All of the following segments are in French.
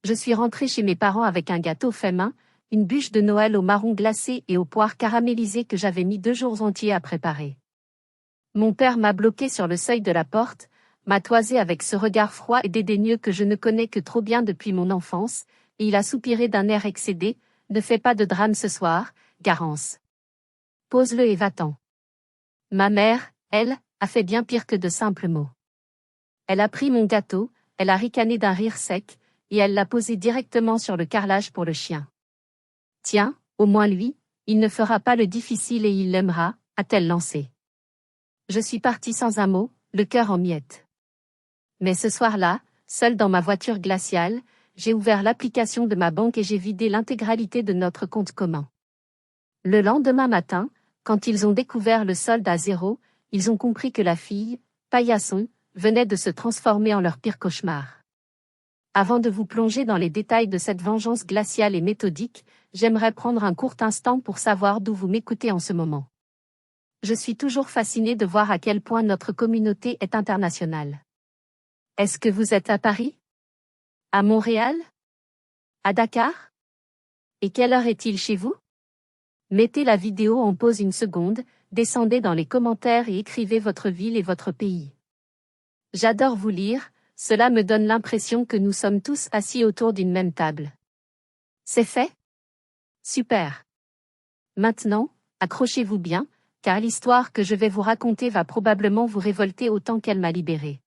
Je suis rentrée chez mes parents avec un gâteau fait main, une bûche de Noël au marron glacé et aux poires caramélisées que j'avais mis 2 jours entiers à préparer. Mon père m'a bloqué sur le seuil de la porte, m'a toisé avec ce regard froid et dédaigneux que je ne connais que trop bien depuis mon enfance, et il a soupiré d'un air excédé, « Ne fais pas de drame ce soir, Garance. Pose-le et va-t'en. » Ma mère, elle, a fait bien pire que de simples mots. Elle a pris mon gâteau, elle a ricané d'un rire sec, et elle l'a posé directement sur le carrelage pour le chien. « Tiens, au moins lui, il ne fera pas le difficile et il l'aimera, » a-t-elle lancé. Je suis partie sans un mot, le cœur en miettes. Mais ce soir-là, seule dans ma voiture glaciale, j'ai ouvert l'application de ma banque et j'ai vidé l'intégralité de notre compte commun. Le lendemain matin, quand ils ont découvert le solde à zéro, ils ont compris que la fille, paillasson, venait de se transformer en leur pire cauchemar. Avant de vous plonger dans les détails de cette vengeance glaciale et méthodique, j'aimerais prendre un court instant pour savoir d'où vous m'écoutez en ce moment. Je suis toujours fascinée de voir à quel point notre communauté est internationale. Est-ce que vous êtes à Paris? À Montréal? À Dakar? Et quelle heure est-il chez vous? Mettez la vidéo en pause une seconde, descendez dans les commentaires et écrivez votre ville et votre pays. J'adore vous lire, cela me donne l'impression que nous sommes tous assis autour d'une même table. C'est fait? Super. Maintenant, accrochez-vous bien, car l'histoire que je vais vous raconter va probablement vous révolter autant qu'elle m'a libérée.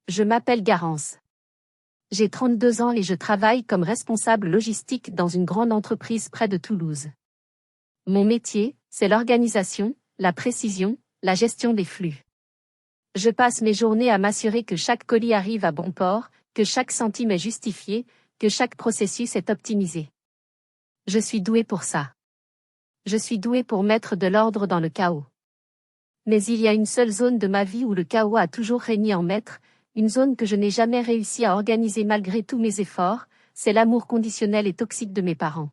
Je m'appelle Garance. J'ai 32 ans et je travaille comme responsable logistique dans une grande entreprise près de Toulouse. Mon métier, c'est l'organisation, la précision, la gestion des flux. Je passe mes journées à m'assurer que chaque colis arrive à bon port, que chaque centime est justifié, que chaque processus est optimisé. Je suis douée pour ça. Je suis douée pour mettre de l'ordre dans le chaos. Mais il y a une seule zone de ma vie où le chaos a toujours régné en maître, une zone que je n'ai jamais réussi à organiser malgré tous mes efforts, c'est l'amour conditionnel et toxique de mes parents.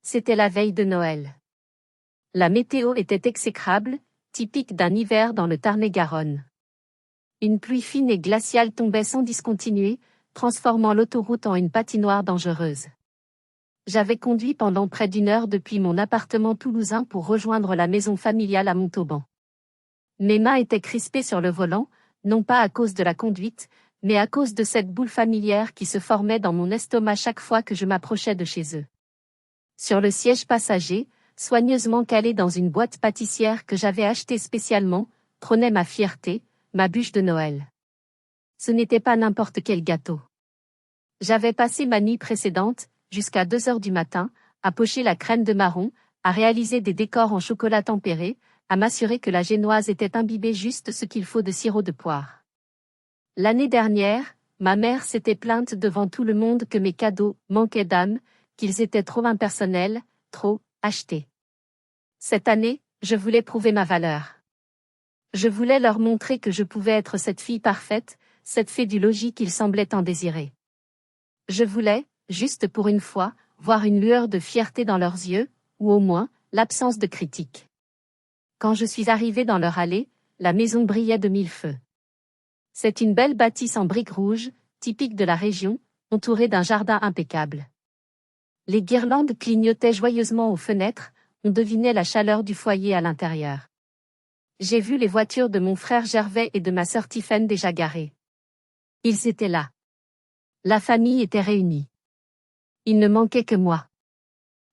C'était la veille de Noël. La météo était exécrable, typique d'un hiver dans le Tarn-et-Garonne. Une pluie fine et glaciale tombait sans discontinuer, transformant l'autoroute en une patinoire dangereuse. J'avais conduit pendant près d'1 heure depuis mon appartement toulousain pour rejoindre la maison familiale à Montauban. Mes mains étaient crispées sur le volant, non pas à cause de la conduite, mais à cause de cette boule familière qui se formait dans mon estomac chaque fois que je m'approchais de chez eux. Sur le siège passager, soigneusement calé dans une boîte pâtissière que j'avais achetée spécialement, trônait ma fierté, ma bûche de Noël. Ce n'était pas n'importe quel gâteau. J'avais passé ma nuit précédente, jusqu'à 2 heures du matin, à pocher la crème de marron, à réaliser des décors en chocolat tempéré, à m'assurer que la génoise était imbibée juste ce qu'il faut de sirop de poire. L'année dernière, ma mère s'était plainte devant tout le monde que mes cadeaux manquaient d'âme, qu'ils étaient trop impersonnels, trop achetés. Cette année, je voulais prouver ma valeur. Je voulais leur montrer que je pouvais être cette fille parfaite, cette fée du logis qu'ils semblaient tant désirer. Je voulais, juste pour une fois, voir une lueur de fierté dans leurs yeux, ou au moins, l'absence de critique. Quand je suis arrivée dans leur allée, la maison brillait de 1000 feux. C'est une belle bâtisse en briques rouges, typique de la région, entourée d'un jardin impeccable. Les guirlandes clignotaient joyeusement aux fenêtres, on devinait la chaleur du foyer à l'intérieur. J'ai vu les voitures de mon frère Gervais et de ma sœur Tiffaine déjà garées. Ils étaient là. La famille était réunie. Il ne manquait que moi.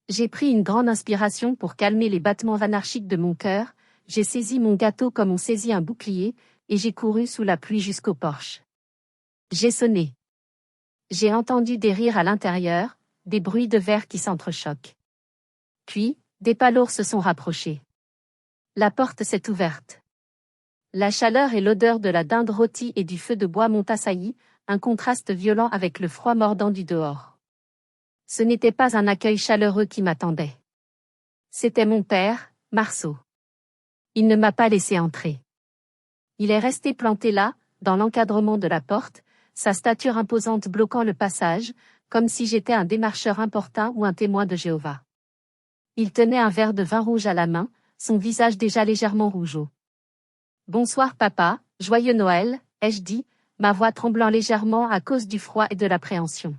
J'ai pris une grande inspiration pour calmer les battements anarchiques de mon cœur, j'ai saisi mon gâteau comme on saisit un bouclier, et j'ai couru sous la pluie jusqu'au porche. J'ai sonné. J'ai entendu des rires à l'intérieur, des bruits de verre qui s'entrechoquent. Puis, des palourds se sont rapprochés. La porte s'est ouverte. La chaleur et l'odeur de la dinde rôtie et du feu de bois m'ont assailli, un contraste violent avec le froid mordant du dehors. Ce n'était pas un accueil chaleureux qui m'attendait. C'était mon père, Marceau. Il ne m'a pas laissé entrer. Il est resté planté là, dans l'encadrement de la porte, sa stature imposante bloquant le passage, comme si j'étais un démarcheur importun ou un témoin de Jéhovah. Il tenait un verre de vin rouge à la main, son visage déjà légèrement rougeaud. « Bonsoir papa, joyeux Noël », ai-je dit, ma voix tremblant légèrement à cause du froid et de l'appréhension.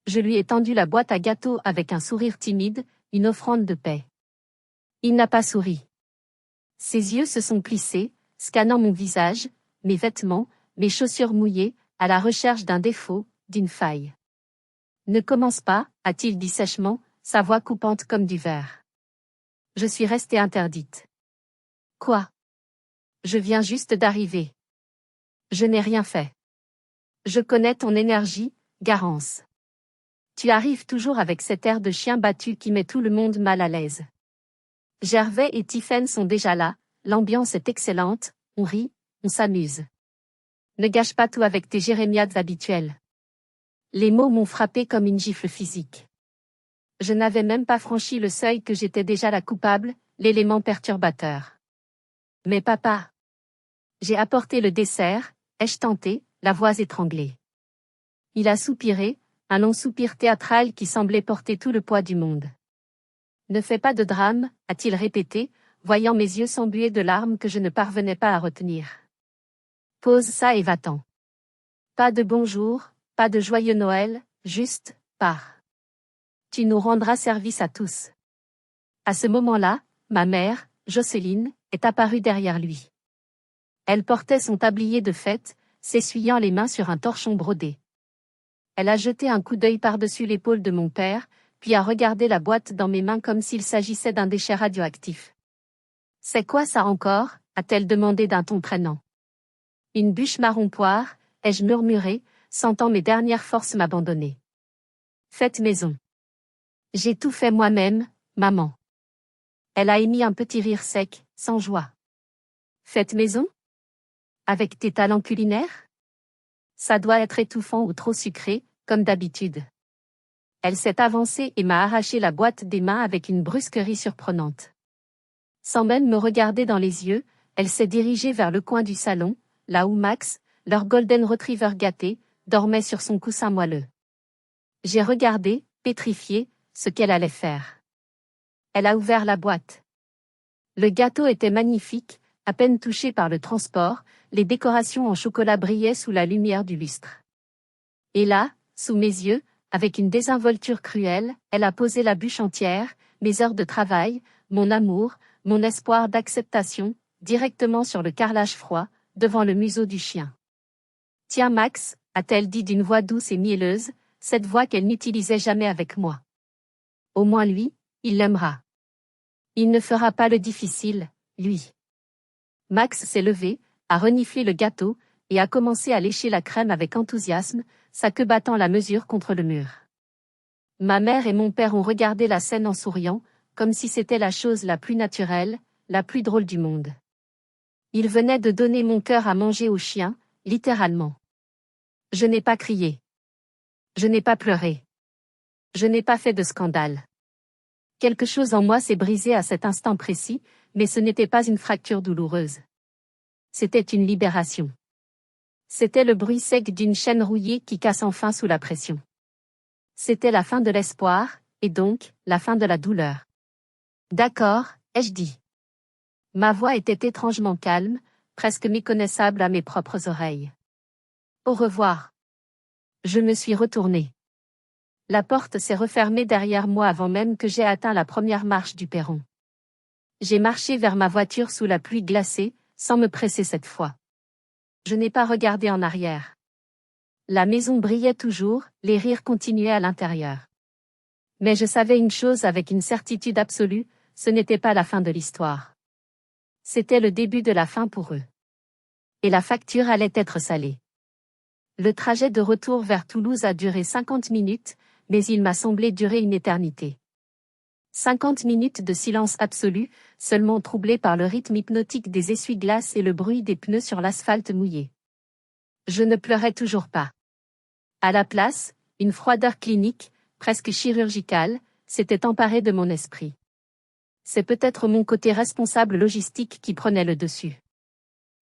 Je lui ai tendu la boîte à gâteaux avec un sourire timide, une offrande de paix. Il n'a pas souri. Ses yeux se sont plissés, scannant mon visage, mes vêtements, mes chaussures mouillées, à la recherche d'un défaut, d'une faille. Ne commence pas, a-t-il dit sèchement, sa voix coupante comme du verre. Je suis restée interdite. Quoi? Je viens juste d'arriver. Je n'ai rien fait. Je connais ton énergie, Garance. Tu arrives toujours avec cet air de chien battu qui met tout le monde mal à l'aise. Gervais et Tiphaine sont déjà là, l'ambiance est excellente, on rit, on s'amuse. Ne gâche pas tout avec tes jérémiades habituelles. Les mots m'ont frappé comme une gifle physique. Je n'avais même pas franchi le seuil que j'étais déjà la coupable, l'élément perturbateur. Mais papa. J'ai apporté le dessert, ai-je tenté, la voix étranglée. Il a soupiré, un long soupir théâtral qui semblait porter tout le poids du monde. Ne fais pas de drame, a-t-il répété, voyant mes yeux s'embuer de larmes que je ne parvenais pas à retenir. Pose ça et va-t'en. Pas de bonjour, pas de joyeux Noël, juste, pars. Tu nous rendras service à tous. À ce moment-là, ma mère, Jocelyne, est apparue derrière lui. Elle portait son tablier de fête, s'essuyant les mains sur un torchon brodé. Elle a jeté un coup d'œil par-dessus l'épaule de mon père, puis a regardé la boîte dans mes mains comme s'il s'agissait d'un déchet radioactif. « C'est quoi ça encore » a-t-elle demandé d'un ton prégnant. « Une bûche marron poire » ai-je murmuré, sentant mes dernières forces m'abandonner. « Faites maison. »« J'ai tout fait moi-même, maman. » Elle a émis un petit rire sec, sans joie. « Faites maison ? Avec tes talents culinaires ? Ça doit être étouffant ou trop sucré, comme d'habitude. » Elle s'est avancée et m'a arraché la boîte des mains avec une brusquerie surprenante. Sans même me regarder dans les yeux, elle s'est dirigée vers le coin du salon, là où Max, leur golden retriever gâté, dormait sur son coussin moelleux. J'ai regardé, pétrifié, ce qu'elle allait faire. Elle a ouvert la boîte. Le gâteau était magnifique, à peine touché par le transport, les décorations en chocolat brillaient sous la lumière du lustre. Et là, sous mes yeux, avec une désinvolture cruelle, elle a posé la bûche entière, mes heures de travail, mon amour, mon espoir d'acceptation, directement sur le carrelage froid, devant le museau du chien. « Tiens Max » a-t-elle dit d'une voix douce et mielleuse, cette voix qu'elle n'utilisait jamais avec moi. Au moins lui, il l'aimera. Il ne fera pas le difficile, lui. Max s'est levé, a reniflé le gâteau, et a commencé à lécher la crème avec enthousiasme, sa queue battant la mesure contre le mur. Ma mère et mon père ont regardé la scène en souriant, comme si c'était la chose la plus naturelle, la plus drôle du monde. Ils venaient de donner mon cœur à manger au chien, littéralement. Je n'ai pas crié. Je n'ai pas pleuré. Je n'ai pas fait de scandale. Quelque chose en moi s'est brisé à cet instant précis, mais ce n'était pas une fracture douloureuse. C'était une libération. C'était le bruit sec d'une chaîne rouillée qui casse enfin sous la pression. C'était la fin de l'espoir, et donc, la fin de la douleur. D'accord, ai-je dit. Ma voix était étrangement calme, presque méconnaissable à mes propres oreilles. Au revoir. Je me suis retournée. La porte s'est refermée derrière moi avant même que j'aie atteint la première marche du perron. J'ai marché vers ma voiture sous la pluie glacée, sans me presser cette fois. Je n'ai pas regardé en arrière. La maison brillait toujours, les rires continuaient à l'intérieur. Mais je savais une chose avec une certitude absolue, ce n'était pas la fin de l'histoire. C'était le début de la fin pour eux. Et la facture allait être salée. Le trajet de retour vers Toulouse a duré 50 minutes, mais il m'a semblé durer une éternité. 50 minutes de silence absolu, seulement troublé par le rythme hypnotique des essuie-glaces et le bruit des pneus sur l'asphalte mouillé. Je ne pleurais toujours pas. À la place, une froideur clinique, presque chirurgicale, s'était emparée de mon esprit. C'est peut-être mon côté responsable logistique qui prenait le dessus.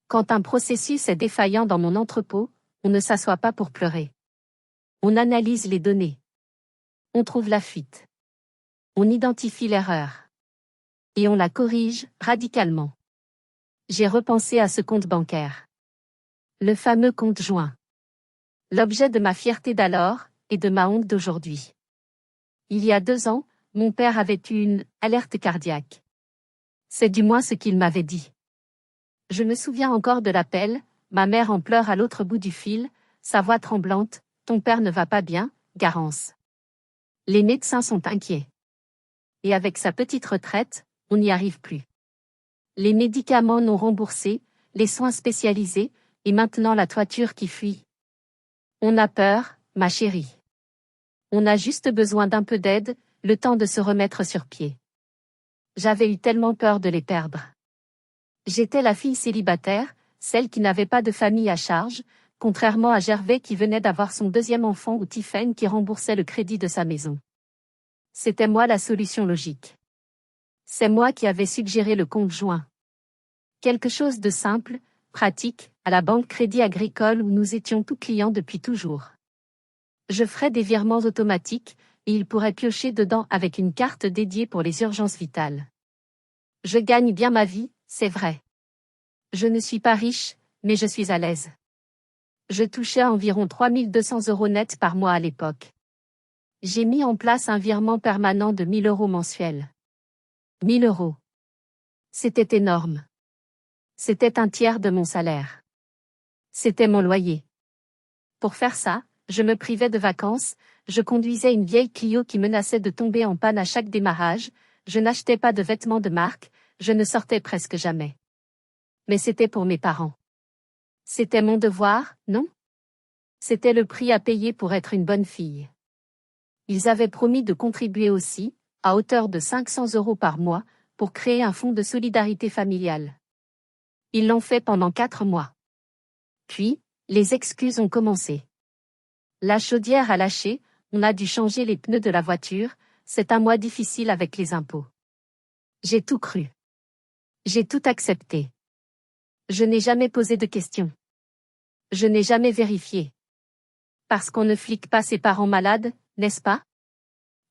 Quand un processus est défaillant dans mon entrepôt, on ne s'assoit pas pour pleurer. On analyse les données. On trouve la fuite. On identifie l'erreur. Et on la corrige, radicalement. J'ai repensé à ce compte bancaire. Le fameux compte joint. L'objet de ma fierté d'alors, et de ma honte d'aujourd'hui. Il y a 2 ans, mon père avait eu une alerte cardiaque. C'est du moins ce qu'il m'avait dit. Je me souviens encore de l'appel, ma mère en pleurs à l'autre bout du fil, sa voix tremblante, « Ton père ne va pas bien, Garance. Les médecins sont inquiets. Et avec sa petite retraite, on n'y arrive plus. Les médicaments non remboursés, les soins spécialisés, et maintenant la toiture qui fuit. On a peur, ma chérie. On a juste besoin d'un peu d'aide, le temps de se remettre sur pied. » J'avais eu tellement peur de les perdre. J'étais la fille célibataire, celle qui n'avait pas de famille à charge, contrairement à Gervais qui venait d'avoir son 2e enfant ou Tiphaine qui remboursait le crédit de sa maison. C'était moi la solution logique. C'est moi qui avais suggéré le compte joint. Quelque chose de simple, pratique, à la banque Crédit Agricole où nous étions tous clients depuis toujours. Je ferais des virements automatiques, et il pourrait piocher dedans avec une carte dédiée pour les urgences vitales. Je gagne bien ma vie, c'est vrai. Je ne suis pas riche, mais je suis à l'aise. Je touchais environ 3 200 € net par mois à l'époque. J'ai mis en place un virement permanent de 1 000 € mensuels. 1 000 €. C'était énorme. C'était un tiers de mon salaire. C'était mon loyer. Pour faire ça, je me privais de vacances, je conduisais une vieille Clio qui menaçait de tomber en panne à chaque démarrage, je n'achetais pas de vêtements de marque, je ne sortais presque jamais. Mais c'était pour mes parents. C'était mon devoir, non? C'était le prix à payer pour être une bonne fille. Ils avaient promis de contribuer aussi, à hauteur de 500 € par mois, pour créer un fonds de solidarité familiale. Ils l'ont fait pendant 4 mois. Puis, les excuses ont commencé. La chaudière a lâché, on a dû changer les pneus de la voiture, c'est un mois difficile avec les impôts. J'ai tout cru. J'ai tout accepté. Je n'ai jamais posé de questions. Je n'ai jamais vérifié. Parce qu'on ne flique pas ses parents malades, n'est-ce pas?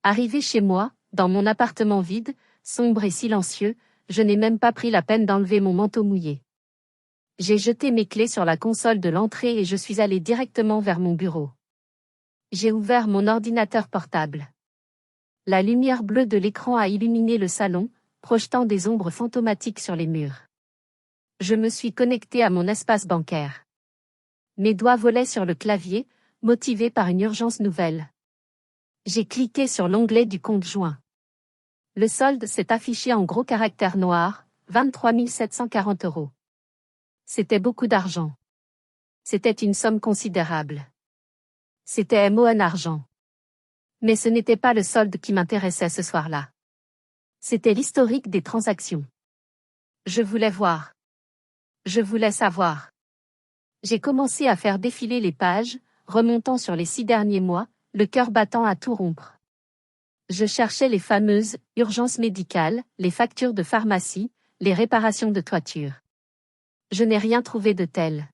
Arrivé chez moi, dans mon appartement vide, sombre et silencieux, je n'ai même pas pris la peine d'enlever mon manteau mouillé. J'ai jeté mes clés sur la console de l'entrée et je suis allé directement vers mon bureau. J'ai ouvert mon ordinateur portable. La lumière bleue de l'écran a illuminé le salon, projetant des ombres fantomatiques sur les murs. Je me suis connecté à mon espace bancaire. Mes doigts volaient sur le clavier, motivés par une urgence nouvelle. J'ai cliqué sur l'onglet du compte joint. Le solde s'est affiché en gros caractères noirs, 23 740 €. C'était beaucoup d'argent. C'était une somme considérable. C'était MON argent. Mais ce n'était pas le solde qui m'intéressait ce soir-là. C'était l'historique des transactions. Je voulais voir. Je voulais savoir. J'ai commencé à faire défiler les pages, remontant sur les 6 derniers mois, le cœur battant à tout rompre. Je cherchais les fameuses urgences médicales, les factures de pharmacie, les réparations de toiture. Je n'ai rien trouvé de tel.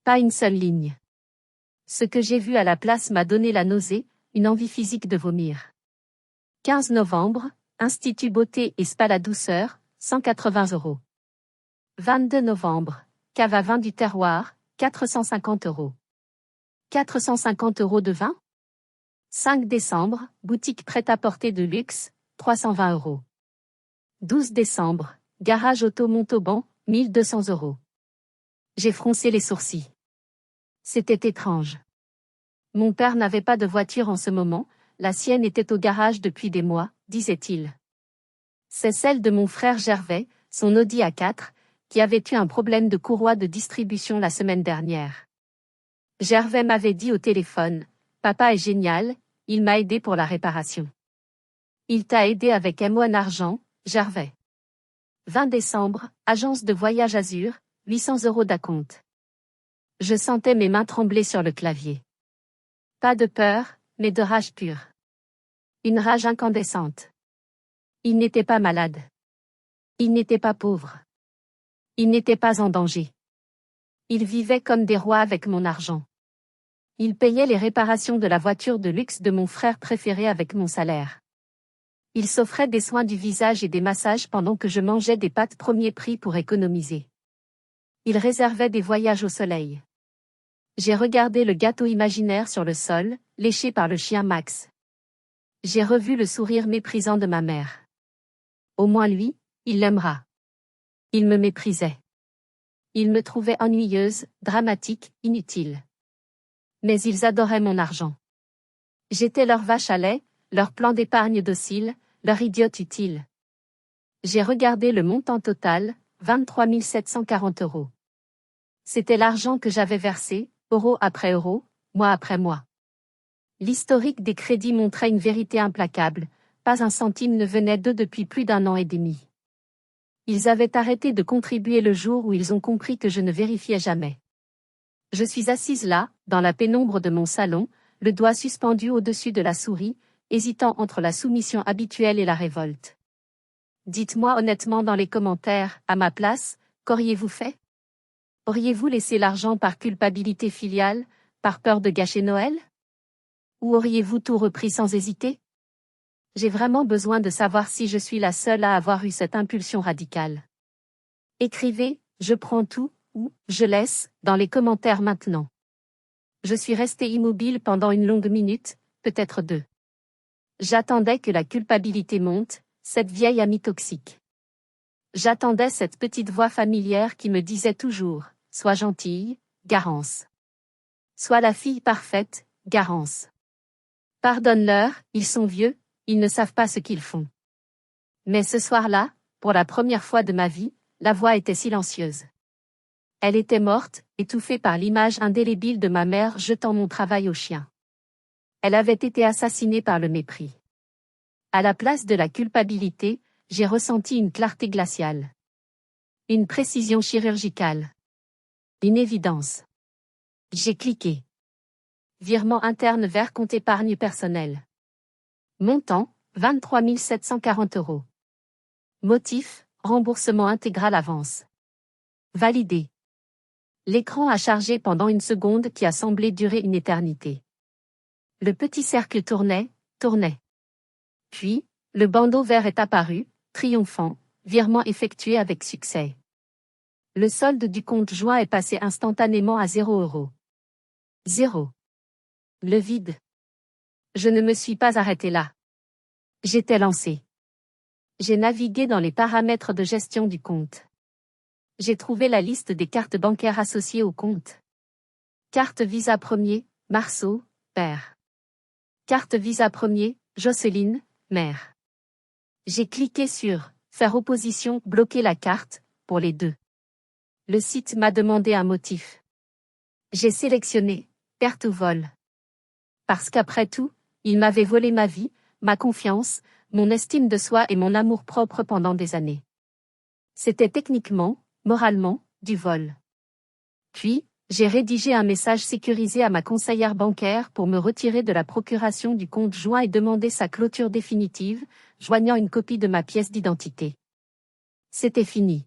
Pas une seule ligne. Ce que j'ai vu à la place m'a donné la nausée, une envie physique de vomir. 15 novembre, Institut Beauté et Spa La Douceur, 180 €. 22 novembre, Cave à vin du terroir, 450 €. 450 € de vin? 5 décembre, boutique prêt-à-porter de luxe, 320 €. 12 décembre, garage auto Montauban, 1200 €. J'ai froncé les sourcils. C'était étrange. Mon père n'avait pas de voiture en ce moment, la sienne était au garage depuis des mois, disait-il. C'est celle de mon frère Gervais, son Audi A4, qui avait eu un problème de courroie de distribution la semaine dernière. Gervais m'avait dit au téléphone, « Papa est génial, il m'a aidé pour la réparation. » Il t'a aidé avec MON argent, Gervais. 20 décembre, agence de voyage Azur, 800 € d'acompte. Je sentais mes mains trembler sur le clavier. Pas de peur, mais de rage pure. Une rage incandescente. Il n'était pas malade. Il n'était pas pauvre. Il n'était pas en danger. Il vivait comme des rois avec mon argent. Il payait les réparations de la voiture de luxe de mon frère préféré avec mon salaire. Il s'offrait des soins du visage et des massages pendant que je mangeais des pâtes premier prix pour économiser. Il réservait des voyages au soleil. J'ai regardé le gâteau imaginaire sur le sol, léché par le chien Max. J'ai revu le sourire méprisant de ma mère. Au moins lui, il l'aimera. Il me méprisait. Il me trouvait ennuyeuse, dramatique, inutile. Mais ils adoraient mon argent. J'étais leur vache à lait, leur plan d'épargne docile, leur idiote utile. J'ai regardé le montant total, 23 740 €. C'était l'argent que j'avais versé, euro après euro, mois après mois. L'historique des crédits montrait une vérité implacable, pas un centime ne venait d'eux depuis plus d'1 an et demi. Ils avaient arrêté de contribuer le jour où ils ont compris que je ne vérifiais jamais. Je suis assise là, dans la pénombre de mon salon, le doigt suspendu au-dessus de la souris, hésitant entre la soumission habituelle et la révolte. Dites-moi honnêtement dans les commentaires, à ma place, qu'auriez-vous fait? Auriez-vous laissé l'argent par culpabilité filiale, par peur de gâcher Noël? Ou auriez-vous tout repris sans hésiter? J'ai vraiment besoin de savoir si je suis la seule à avoir eu cette impulsion radicale. Écrivez, je prends tout, ou, je laisse, dans les commentaires maintenant. Je suis restée immobile pendant une longue minute, peut-être 2. J'attendais que la culpabilité monte, cette vieille amie toxique. J'attendais cette petite voix familière qui me disait toujours, sois gentille, Garance. Sois la fille parfaite, Garance. Pardonne-leur, ils sont vieux, ils ne savent pas ce qu'ils font. Mais ce soir-là, pour la première fois de ma vie, la voix était silencieuse. Elle était morte, étouffée par l'image indélébile de ma mère jetant mon travail au chien. Elle avait été assassinée par le mépris. À la place de la culpabilité, j'ai ressenti une clarté glaciale. Une précision chirurgicale. Une évidence. J'ai cliqué. Virement interne vers compte épargne personnelle. Montant, 23 740 €. Motif, remboursement intégral avance. Validé. L'écran a chargé pendant une seconde qui a semblé durer une éternité. Le petit cercle tournait. Puis, le bandeau vert est apparu, triomphant, virement effectué avec succès. Le solde du compte joint est passé instantanément à 0 €. 0. Le vide. Je ne me suis pas arrêté là. J'étais lancé. J'ai navigué dans les paramètres de gestion du compte. J'ai trouvé la liste des cartes bancaires associées au compte. Carte Visa premier, Marceau, père. Carte Visa premier, Jocelyne, mère. J'ai cliqué sur « Faire opposition, bloquer la carte » pour les deux. Le site m'a demandé un motif. J'ai sélectionné « Perte ou vol ». Parce qu'après tout, il m'avait volé ma vie, ma confiance, mon estime de soi et mon amour-propre pendant des années. C'était techniquement, moralement, du vol. Puis, j'ai rédigé un message sécurisé à ma conseillère bancaire pour me retirer de la procuration du compte joint et demander sa clôture définitive, joignant une copie de ma pièce d'identité. C'était fini.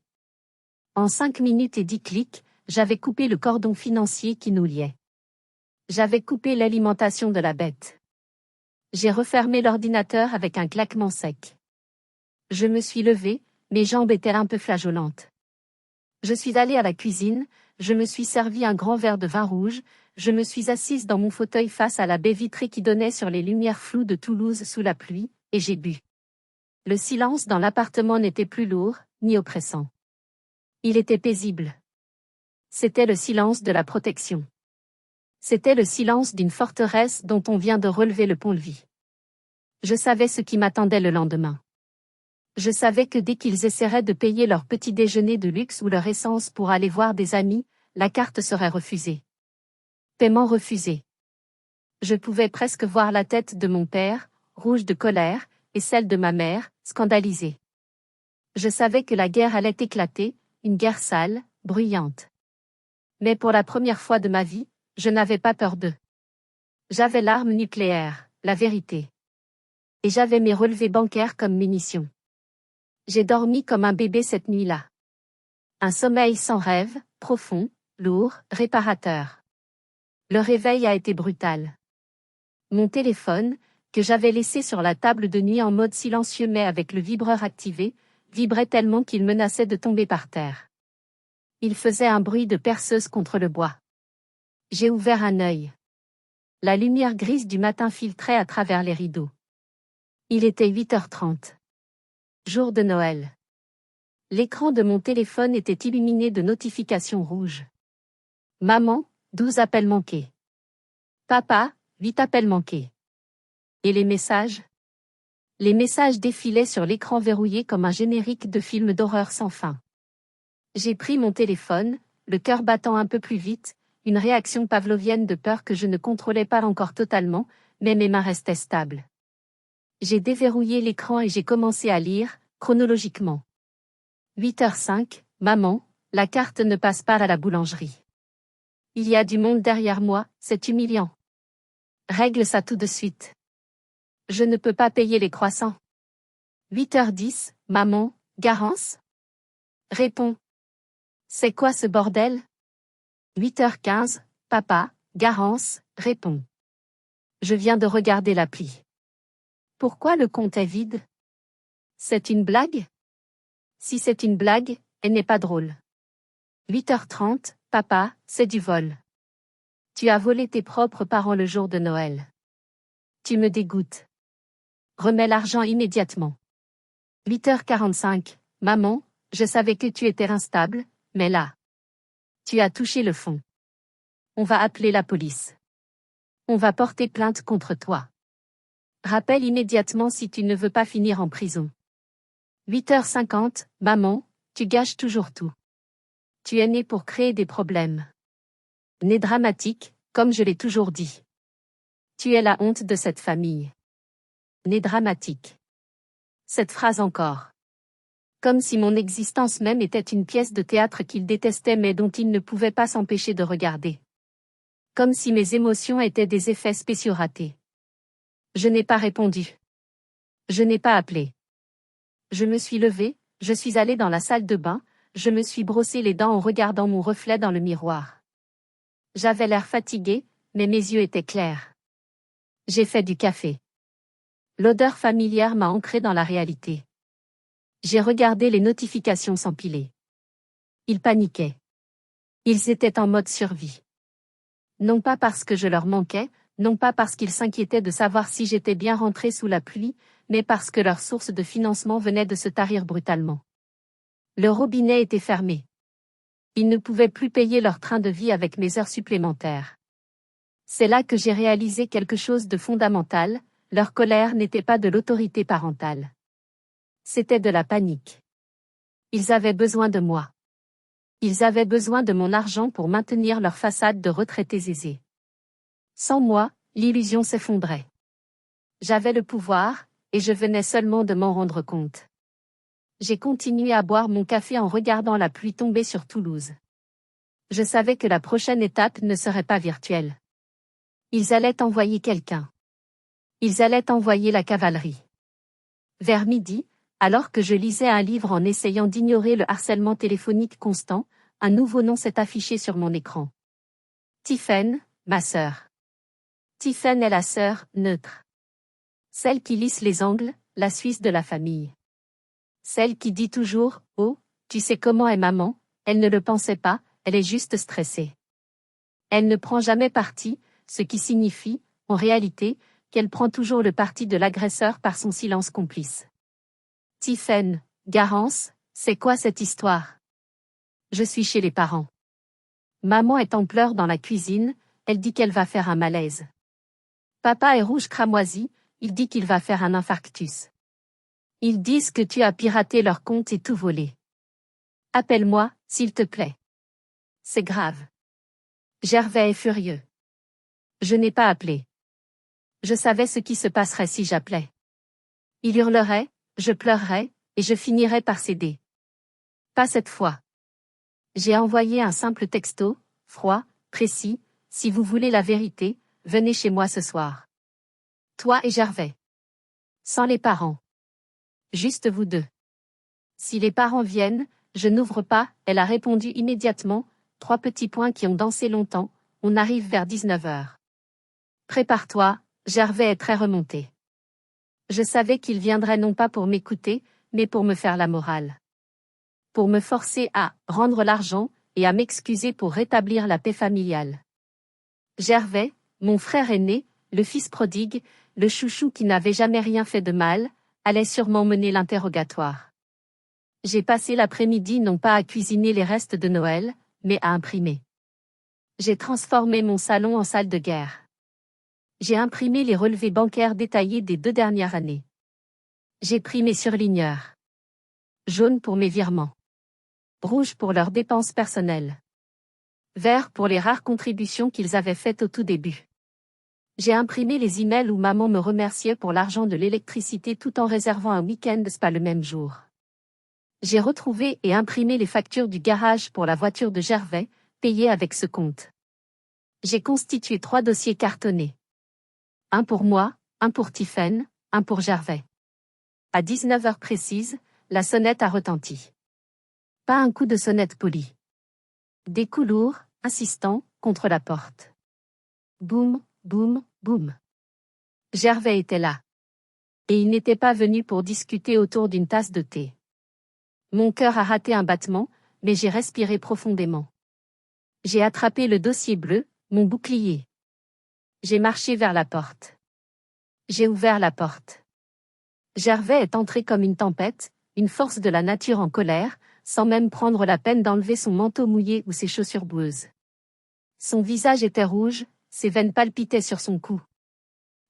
En 5 minutes et 10 clics, j'avais coupé le cordon financier qui nous liait. J'avais coupé l'alimentation de la bête. J'ai refermé l'ordinateur avec un claquement sec. Je me suis levée, mes jambes étaient un peu flageolantes. Je suis allée à la cuisine, je me suis servi un grand verre de vin rouge, je me suis assise dans mon fauteuil face à la baie vitrée qui donnait sur les lumières floues de Toulouse sous la pluie, et j'ai bu. Le silence dans l'appartement n'était plus lourd, ni oppressant. Il était paisible. C'était le silence de la protection. C'était le silence d'une forteresse dont on vient de relever le pont-levis. Je savais ce qui m'attendait le lendemain. Je savais que dès qu'ils essaieraient de payer leur petit déjeuner de luxe ou leur essence pour aller voir des amis, la carte serait refusée. Paiement refusé. Je pouvais presque voir la tête de mon père, rouge de colère, et celle de ma mère, scandalisée. Je savais que la guerre allait éclater, une guerre sale, bruyante. Mais pour la première fois de ma vie, je n'avais pas peur d'eux. J'avais l'arme nucléaire, la vérité. Et j'avais mes relevés bancaires comme munitions. J'ai dormi comme un bébé cette nuit-là. Un sommeil sans rêve, profond, lourd, réparateur. Le réveil a été brutal. Mon téléphone, que j'avais laissé sur la table de nuit en mode silencieux mais avec le vibreur activé, vibrait tellement qu'il menaçait de tomber par terre. Il faisait un bruit de perceuse contre le bois. J'ai ouvert un œil. La lumière grise du matin filtrait à travers les rideaux. Il était 8h30. Jour de Noël. L'écran de mon téléphone était illuminé de notifications rouges. Maman, 12 appels manqués. Papa, 8 appels manqués. Et les messages? Les messages défilaient sur l'écran verrouillé comme un générique de film d'horreur sans fin. J'ai pris mon téléphone, le cœur battant un peu plus vite, une réaction pavlovienne de peur que je ne contrôlais pas encore totalement, mais mes mains restaient stables. J'ai déverrouillé l'écran et j'ai commencé à lire, chronologiquement. 8h05, maman, la carte ne passe pas à la boulangerie. Il y a du monde derrière moi, c'est humiliant. Règle ça tout de suite. Je ne peux pas payer les croissants. 8h10, maman, Garance? Réponds. C'est quoi ce bordel? 8h15, papa, Garance, réponds. Je viens de regarder l'appli. Pourquoi le compte est vide? C'est une blague? Si c'est une blague, elle n'est pas drôle. 8h30, papa, c'est du vol. Tu as volé tes propres parents le jour de Noël. Tu me dégoûtes. Remets l'argent immédiatement. 8h45, maman, je savais que tu étais instable, mais là. Tu as touché le fond. On va appeler la police. On va porter plainte contre toi. Rappelle immédiatement si tu ne veux pas finir en prison. 8h50, maman, tu gâches toujours tout. Tu es né pour créer des problèmes. Né dramatique, comme je l'ai toujours dit. Tu es la honte de cette famille. Né dramatique. Cette phrase encore. Comme si mon existence même était une pièce de théâtre qu'il détestait mais dont il ne pouvait pas s'empêcher de regarder. Comme si mes émotions étaient des effets spéciaux ratés. Je n'ai pas répondu. Je n'ai pas appelé. Je me suis levée, je suis allée dans la salle de bain, je me suis brossé les dents en regardant mon reflet dans le miroir. J'avais l'air fatiguée, mais mes yeux étaient clairs. J'ai fait du café. L'odeur familière m'a ancré dans la réalité. J'ai regardé les notifications s'empiler. Ils paniquaient. Ils étaient en mode survie. Non pas parce que je leur manquais, non pas parce qu'ils s'inquiétaient de savoir si j'étais bien rentrée sous la pluie, mais parce que leur source de financement venait de se tarir brutalement. Le robinet était fermé. Ils ne pouvaient plus payer leur train de vie avec mes heures supplémentaires. C'est là que j'ai réalisé quelque chose de fondamental, leur colère n'était pas de l'autorité parentale. C'était de la panique. Ils avaient besoin de moi. Ils avaient besoin de mon argent pour maintenir leur façade de retraités aisés. Sans moi, l'illusion s'effondrait. J'avais le pouvoir, et je venais seulement de m'en rendre compte. J'ai continué à boire mon café en regardant la pluie tomber sur Toulouse. Je savais que la prochaine étape ne serait pas virtuelle. Ils allaient envoyer quelqu'un. Ils allaient envoyer la cavalerie. Vers midi, alors que je lisais un livre en essayant d'ignorer le harcèlement téléphonique constant, un nouveau nom s'est affiché sur mon écran. Tiffaine, ma sœur. Tiffaine est la sœur, neutre. Celle qui lisse les angles, la Suisse de la famille. Celle qui dit toujours, oh, tu sais comment est maman, elle ne le pensait pas, elle est juste stressée. Elle ne prend jamais parti, ce qui signifie, en réalité, qu'elle prend toujours le parti de l'agresseur par son silence complice. Tiffaine, Garance, c'est quoi cette histoire? Je suis chez les parents. Maman est en pleurs dans la cuisine, elle dit qu'elle va faire un malaise. Papa est rouge cramoisi, il dit qu'il va faire un infarctus. Ils disent que tu as piraté leur compte et tout volé. Appelle-moi, s'il te plaît. C'est grave. Gervais est furieux. Je n'ai pas appelé. Je savais ce qui se passerait si j'appelais. Il hurlerait, je pleurerais, et je finirais par céder. Pas cette fois. J'ai envoyé un simple texto, froid, précis, si vous voulez la vérité, venez chez moi ce soir. Toi et Gervais. Sans les parents. Juste vous deux. Si les parents viennent, je n'ouvre pas, elle a répondu immédiatement, 3 petits points qui ont dansé longtemps, on arrive vers 19h. Prépare-toi, Gervais est très remonté. Je savais qu'il viendrait non pas pour m'écouter, mais pour me faire la morale. Pour me forcer à rendre l'argent, et à m'excuser pour rétablir la paix familiale. Gervais, mon frère aîné, le fils prodigue, le chouchou qui n'avait jamais rien fait de mal, allait sûrement mener l'interrogatoire. J'ai passé l'après-midi non pas à cuisiner les restes de Noël, mais à imprimer. J'ai transformé mon salon en salle de guerre. J'ai imprimé les relevés bancaires détaillés des 2 dernières années. J'ai pris mes surligneurs. Jaune pour mes virements. Rouge pour leurs dépenses personnelles. Vert pour les rares contributions qu'ils avaient faites au tout début. J'ai imprimé les emails où maman me remerciait pour l'argent de l'électricité tout en réservant un week-end spa le même jour. J'ai retrouvé et imprimé les factures du garage pour la voiture de Gervais, payées avec ce compte. J'ai constitué 3 dossiers cartonnés. Un pour moi, un pour Tiphaine, un pour Gervais. À 19 heures précises, la sonnette a retenti. Pas un coup de sonnette poli. Des coups lourds, insistants, contre la porte. Boum, boum, boum. Gervais était là. Et il n'était pas venu pour discuter autour d'une tasse de thé. Mon cœur a raté un battement, mais j'ai respiré profondément. J'ai attrapé le dossier bleu, mon bouclier. J'ai marché vers la porte. J'ai ouvert la porte. Gervais est entré comme une tempête, une force de la nature en colère, sans même prendre la peine d'enlever son manteau mouillé ou ses chaussures boueuses. Son visage était rouge, ses veines palpitaient sur son cou.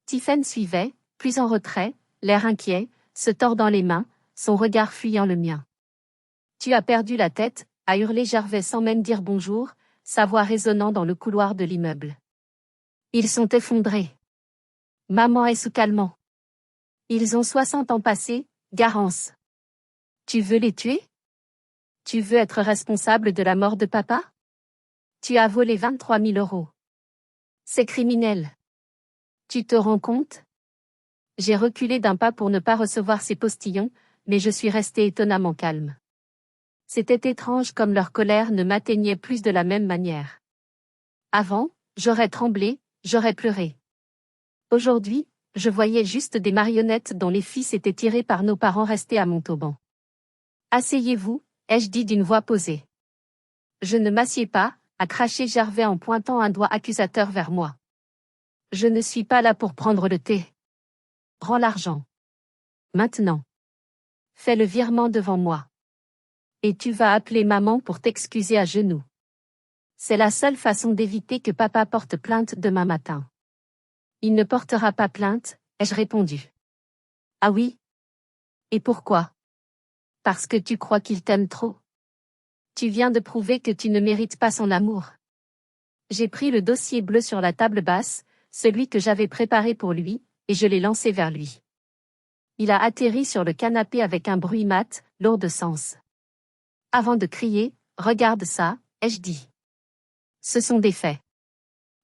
Tiphaine suivait, plus en retrait, l'air inquiet, se tordant les mains, son regard fuyant le mien. « Tu as perdu la tête », a hurlé Gervais sans même dire bonjour, sa voix résonnant dans le couloir de l'immeuble. Ils sont effondrés. Maman est sous calmant. Ils ont 60 ans passés, Garance. Tu veux les tuer? Tu veux être responsable de la mort de papa? Tu as volé 23 000 euros. C'est criminel. Tu te rends compte? J'ai reculé d'un pas pour ne pas recevoir ces postillons, mais je suis resté étonnamment calme. C'était étrange comme leur colère ne m'atteignait plus de la même manière. Avant, j'aurais tremblé, j'aurais pleuré. Aujourd'hui, je voyais juste des marionnettes dont les fils étaient tirés par nos parents restés à Montauban. Asseyez-vous, ai-je dit d'une voix posée. Je ne m'assieds pas, a craché Gervais en pointant un doigt accusateur vers moi. Je ne suis pas là pour prendre le thé. Rends l'argent. Maintenant. Fais le virement devant moi. Et tu vas appeler maman pour t'excuser à genoux. C'est la seule façon d'éviter que papa porte plainte demain matin. Il ne portera pas plainte, ai-je répondu. Ah oui? Et pourquoi? Parce que tu crois qu'il t'aime trop. Tu viens de prouver que tu ne mérites pas son amour. J'ai pris le dossier bleu sur la table basse, celui que j'avais préparé pour lui, et je l'ai lancé vers lui. Il a atterri sur le canapé avec un bruit mat, lourd de sens. Avant de crier, « Regarde ça », ai-je dit. Ce sont des faits.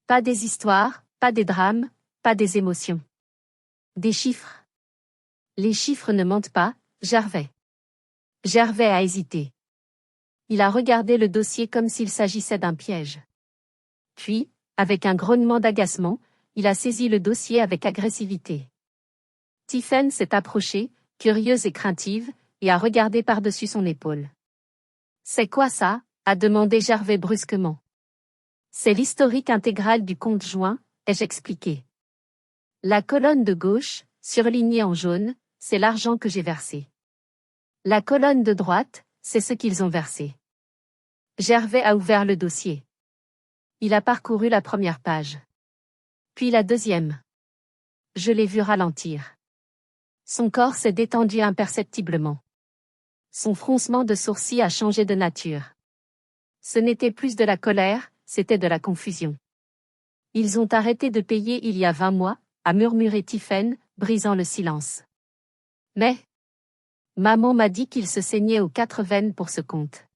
Pas des histoires, pas des drames, pas des émotions. Des chiffres. Les chiffres ne mentent pas, Gervais. Gervais a hésité. Il a regardé le dossier comme s'il s'agissait d'un piège. Puis, avec un grognement d'agacement, il a saisi le dossier avec agressivité. Tiphaine s'est approchée, curieuse et craintive, et a regardé par-dessus son épaule. « C'est quoi ça ?» a demandé Gervais brusquement. « C'est l'historique intégral du compte joint », ai-je expliqué. La colonne de gauche, surlignée en jaune, c'est l'argent que j'ai versé. La colonne de droite, c'est ce qu'ils ont versé. Gervais a ouvert le dossier. Il a parcouru la première page. Puis la deuxième. Je l'ai vu ralentir. Son corps s'est détendu imperceptiblement. Son froncement de sourcils a changé de nature. Ce n'était plus de la colère, c'était de la confusion. Ils ont arrêté de payer il y a 20 mois, a murmuré Tiphaine, brisant le silence. Mais maman m'a dit qu'il se saignait aux 4 veines pour ce compte.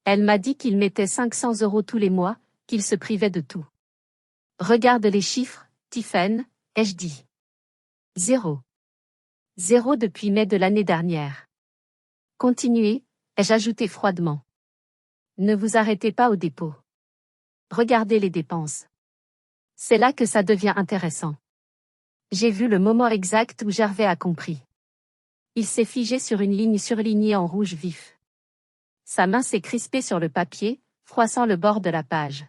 Elle m'a dit qu'il mettait 500 € tous les mois, qu'il se privait de tout. Regarde les chiffres, Tiphaine, ai-je dit. 0. 0 depuis mai de l'année dernière. Continuez, ai-je ajouté froidement. Ne vous arrêtez pas au dépôt. Regardez les dépenses. C'est là que ça devient intéressant. J'ai vu le moment exact où Gervais a compris. Il s'est figé sur une ligne surlignée en rouge vif. Sa main s'est crispée sur le papier, froissant le bord de la page.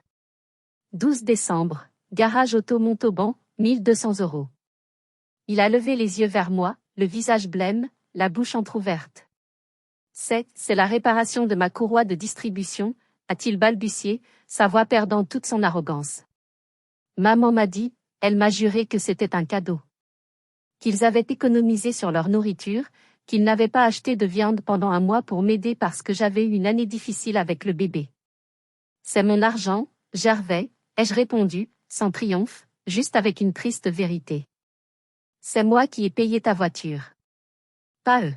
12 décembre, garage auto Montauban, 1200 €. Il a levé les yeux vers moi, le visage blême, la bouche entr'ouverte. C'est la réparation de ma courroie de distribution, a-t-il balbutié, sa voix perdant toute son arrogance. Maman m'a dit, elle m'a juré que c'était un cadeau. Qu'ils avaient économisé sur leur nourriture, qu'ils n'avaient pas acheté de viande pendant un mois pour m'aider parce que j'avais eu une année difficile avec le bébé. C'est mon argent, Gervais, ai-je répondu, sans triomphe, juste avec une triste vérité. C'est moi qui ai payé ta voiture. Pas eux.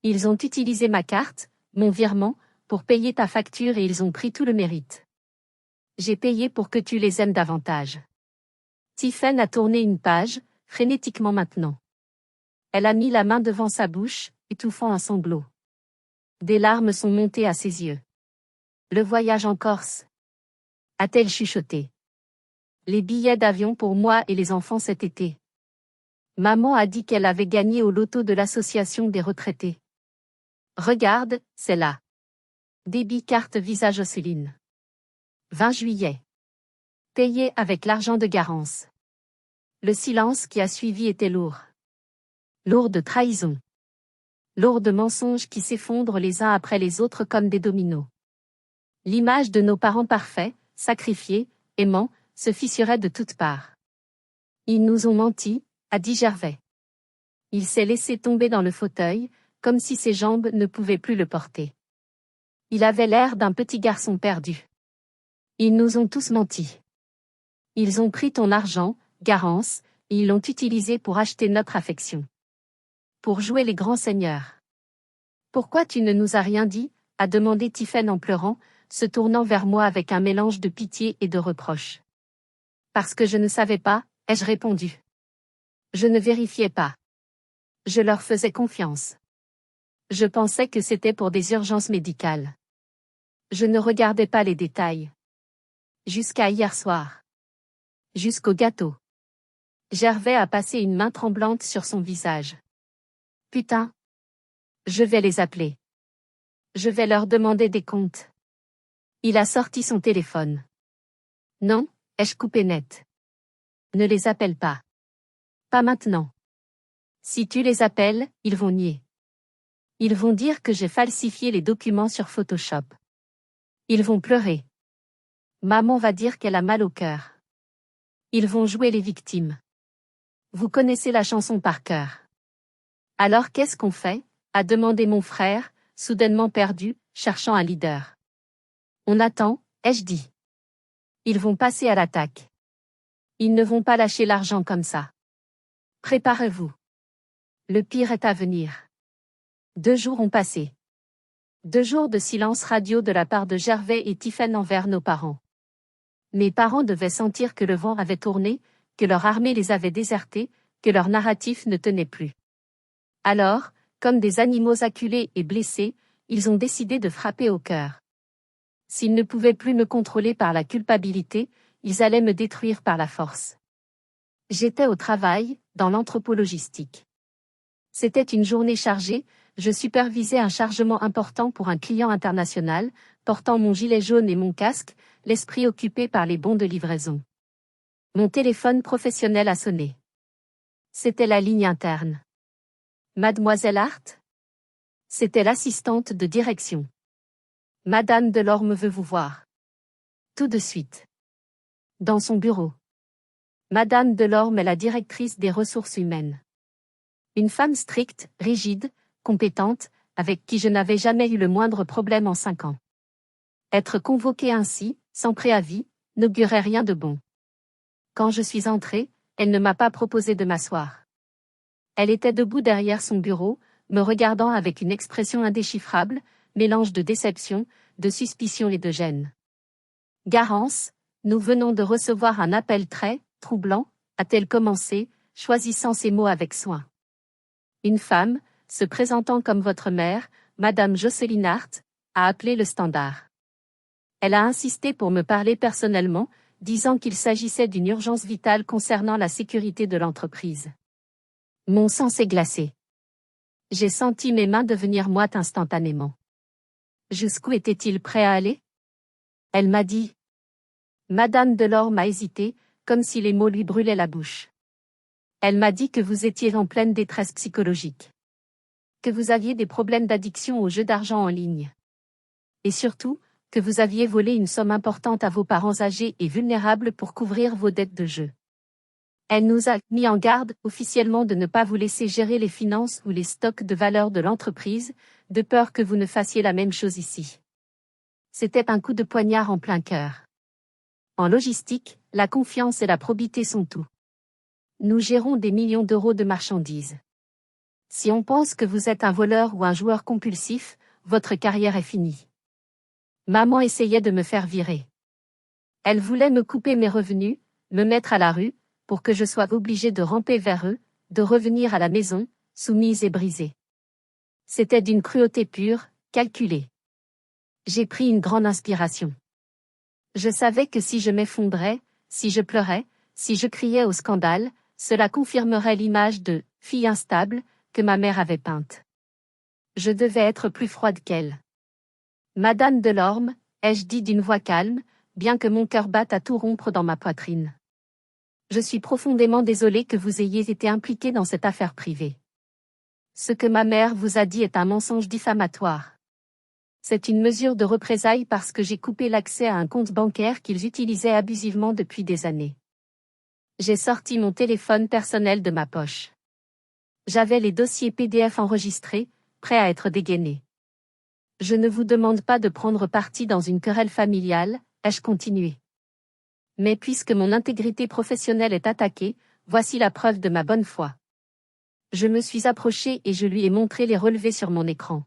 Ils ont utilisé ma carte, mon virement, pour payer ta facture et ils ont pris tout le mérite. J'ai payé pour que tu les aimes davantage. Tiffen a tourné une page, frénétiquement maintenant. Elle a mis la main devant sa bouche, étouffant un sanglot. Des larmes sont montées à ses yeux. Le voyage en Corse, a-t-elle chuchoté. Les billets d'avion pour moi et les enfants cet été. Maman a dit qu'elle avait gagné au loto de l'association des retraités. Regarde, c'est là. Débit carte Visa Jocelyne. 20 juillet. Payé avec l'argent de Garance. Le silence qui a suivi était lourd. Lourd de trahison. Lourd de mensonges qui s'effondrent les uns après les autres comme des dominos. L'image de nos parents parfaits, sacrifiés, aimants, se fissurait de toutes parts. Ils nous ont menti, a dit Gervais. Il s'est laissé tomber dans le fauteuil, comme si ses jambes ne pouvaient plus le porter. Il avait l'air d'un petit garçon perdu. Ils nous ont tous menti. Ils ont pris ton argent, Garance, et ils l'ont utilisé pour acheter notre affection. Pour jouer les grands seigneurs. Pourquoi tu ne nous as rien dit, a demandé Tiffen en pleurant, se tournant vers moi avec un mélange de pitié et de reproche. Parce que je ne savais pas, ai-je répondu. Je ne vérifiais pas. Je leur faisais confiance. Je pensais que c'était pour des urgences médicales. Je ne regardais pas les détails. Jusqu'à hier soir. Jusqu'au gâteau. Gervais a passé une main tremblante sur son visage. Putain. Je vais les appeler. Je vais leur demander des comptes. Il a sorti son téléphone. Non, ai-je coupé net. Ne les appelle pas. Pas maintenant. Si tu les appelles, ils vont nier. Ils vont dire que j'ai falsifié les documents sur Photoshop. Ils vont pleurer. Maman va dire qu'elle a mal au cœur. Ils vont jouer les victimes. Vous connaissez la chanson par cœur. Alors qu'est-ce qu'on fait, a demandé mon frère, soudainement perdu, cherchant un leader. On attend, ai-je dit. Ils vont passer à l'attaque. Ils ne vont pas lâcher l'argent comme ça. Préparez-vous. Le pire est à venir. 2 jours ont passé. 2 jours de silence radio de la part de Gervais et Tiffen envers nos parents. Mes parents devaient sentir que le vent avait tourné, que leur armée les avait désertés, que leur narratif ne tenait plus. Alors, comme des animaux acculés et blessés, ils ont décidé de frapper au cœur. S'ils ne pouvaient plus me contrôler par la culpabilité, ils allaient me détruire par la force. J'étais au travail, dans l'entrepôt-logistique. C'était une journée chargée, je supervisais un chargement important pour un client international, portant mon gilet jaune et mon casque, l'esprit occupé par les bons de livraison. Mon téléphone professionnel a sonné. C'était la ligne interne. Mademoiselle Hart? C'était l'assistante de direction. Madame Delorme veut vous voir. Tout de suite. Dans son bureau. Madame Delorme est la directrice des ressources humaines. Une femme stricte, rigide, compétente, avec qui je n'avais jamais eu le moindre problème en 5 ans. Être convoquée ainsi, sans préavis, n'augurait rien de bon. Quand je suis entrée, elle ne m'a pas proposé de m'asseoir. Elle était debout derrière son bureau, me regardant avec une expression indéchiffrable, mélange de déception, de suspicion et de gêne. Garance, nous venons de recevoir un appel très troublant, a-t-elle commencé, choisissant ses mots avec soin. Une femme, se présentant comme votre mère, Madame Jocelyne Hart, a appelé le standard. Elle a insisté pour me parler personnellement, disant qu'il s'agissait d'une urgence vitale concernant la sécurité de l'entreprise. Mon sang s'est glacé. J'ai senti mes mains devenir moites instantanément. Jusqu'où était-il prêt à aller? Elle m'a dit. Madame Delorme a hésité, comme si les mots lui brûlaient la bouche. Elle m'a dit que vous étiez en pleine détresse psychologique. Que vous aviez des problèmes d'addiction aux jeux d'argent en ligne. Et surtout, que vous aviez volé une somme importante à vos parents âgés et vulnérables pour couvrir vos dettes de jeu. Elle nous a mis en garde officiellement de ne pas vous laisser gérer les finances ou les stocks de valeur de l'entreprise, de peur que vous ne fassiez la même chose ici. C'était un coup de poignard en plein cœur. En logistique, la confiance et la probité sont tout. Nous gérons des millions d'euros de marchandises. Si on pense que vous êtes un voleur ou un joueur compulsif, votre carrière est finie. Maman essayait de me faire virer. Elle voulait me couper mes revenus, me mettre à la rue, pour que je sois obligée de ramper vers eux, de revenir à la maison, soumise et brisée. C'était d'une cruauté pure, calculée. J'ai pris une grande inspiration. Je savais que si je m'effondrais, si je pleurais, si je criais au scandale, cela confirmerait l'image de « fille instable » que ma mère avait peinte. Je devais être plus froide qu'elle. Madame Delorme, ai-je dit d'une voix calme, bien que mon cœur batte à tout rompre dans ma poitrine. Je suis profondément désolée que vous ayez été impliquée dans cette affaire privée. Ce que ma mère vous a dit est un mensonge diffamatoire. C'est une mesure de représailles parce que j'ai coupé l'accès à un compte bancaire qu'ils utilisaient abusivement depuis des années. J'ai sorti mon téléphone personnel de ma poche. J'avais les dossiers PDF enregistrés, prêts à être dégainés. Je ne vous demande pas de prendre parti dans une querelle familiale, ai-je continué. Mais puisque mon intégrité professionnelle est attaquée, voici la preuve de ma bonne foi. Je me suis approchée et je lui ai montré les relevés sur mon écran.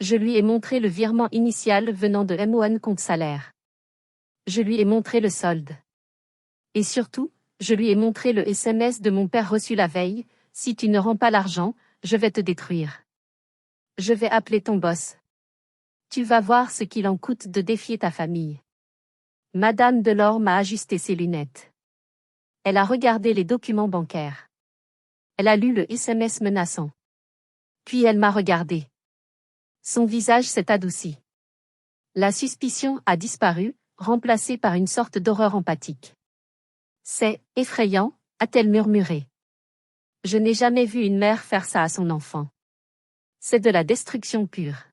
Je lui ai montré le virement initial venant de MON compte salaire. Je lui ai montré le solde. Et surtout, je lui ai montré le SMS de mon père reçu la veille, « Si tu ne rends pas l'argent, je vais te détruire. Je vais appeler ton boss. Tu vas voir ce qu'il en coûte de défier ta famille. » Madame Delorme a ajusté ses lunettes. Elle a regardé les documents bancaires. Elle a lu le SMS menaçant. Puis elle m'a regardé. Son visage s'est adouci. La suspicion a disparu, remplacée par une sorte d'horreur empathique. C'est effrayant, a-t-elle murmuré. Je n'ai jamais vu une mère faire ça à son enfant. C'est de la destruction pure.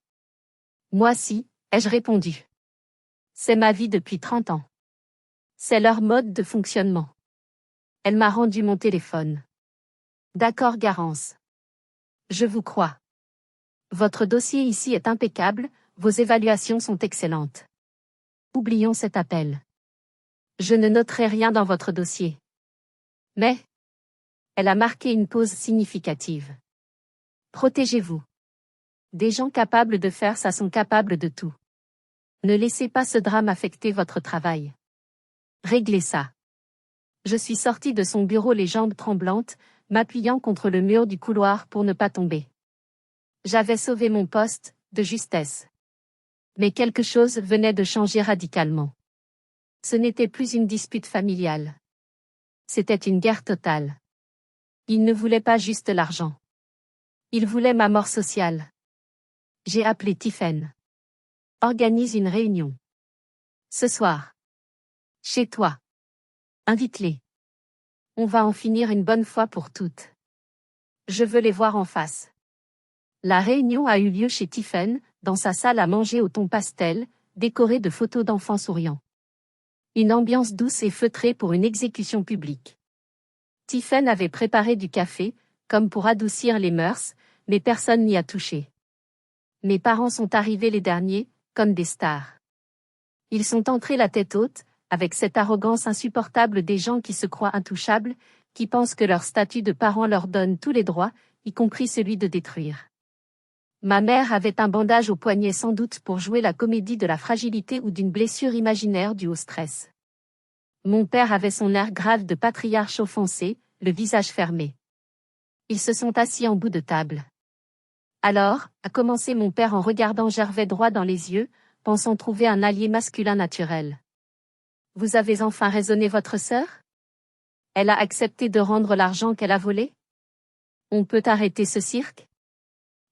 Moi si, ai-je répondu. C'est ma vie depuis 30 ans. C'est leur mode de fonctionnement. Elle m'a rendu mon téléphone. D'accord, Garance. Je vous crois. Votre dossier ici est impeccable, vos évaluations sont excellentes. Oublions cet appel. Je ne noterai rien dans votre dossier. Mais, elle a marqué une pause significative. Protégez-vous. Des gens capables de faire ça sont capables de tout. Ne laissez pas ce drame affecter votre travail. Réglez ça. Je suis sortie de son bureau les jambes tremblantes, m'appuyant contre le mur du couloir pour ne pas tomber. J'avais sauvé mon poste, de justesse. Mais quelque chose venait de changer radicalement. Ce n'était plus une dispute familiale. C'était une guerre totale. Il ne voulait pas juste l'argent. Il voulait ma mort sociale. J'ai appelé Tiphaine. Organise une réunion. Ce soir. Chez toi. Invite-les. On va en finir une bonne fois pour toutes. Je veux les voir en face. La réunion a eu lieu chez Tiphaine, dans sa salle à manger au ton pastel, décorée de photos d'enfants souriants. Une ambiance douce et feutrée pour une exécution publique. Tiphaine avait préparé du café, comme pour adoucir les mœurs, mais personne n'y a touché. Mes parents sont arrivés les derniers, comme des stars. Ils sont entrés la tête haute, avec cette arrogance insupportable des gens qui se croient intouchables, qui pensent que leur statut de parent leur donne tous les droits, y compris celui de détruire. Ma mère avait un bandage au poignet sans doute pour jouer la comédie de la fragilité ou d'une blessure imaginaire due au stress. Mon père avait son air grave de patriarche offensé, le visage fermé. Ils se sont assis en bout de table. Alors, a commencé mon père en regardant Gervais droit dans les yeux, pensant trouver un allié masculin naturel. Vous avez enfin raisonné votre sœur? Elle a accepté de rendre l'argent qu'elle a volé? On peut arrêter ce cirque?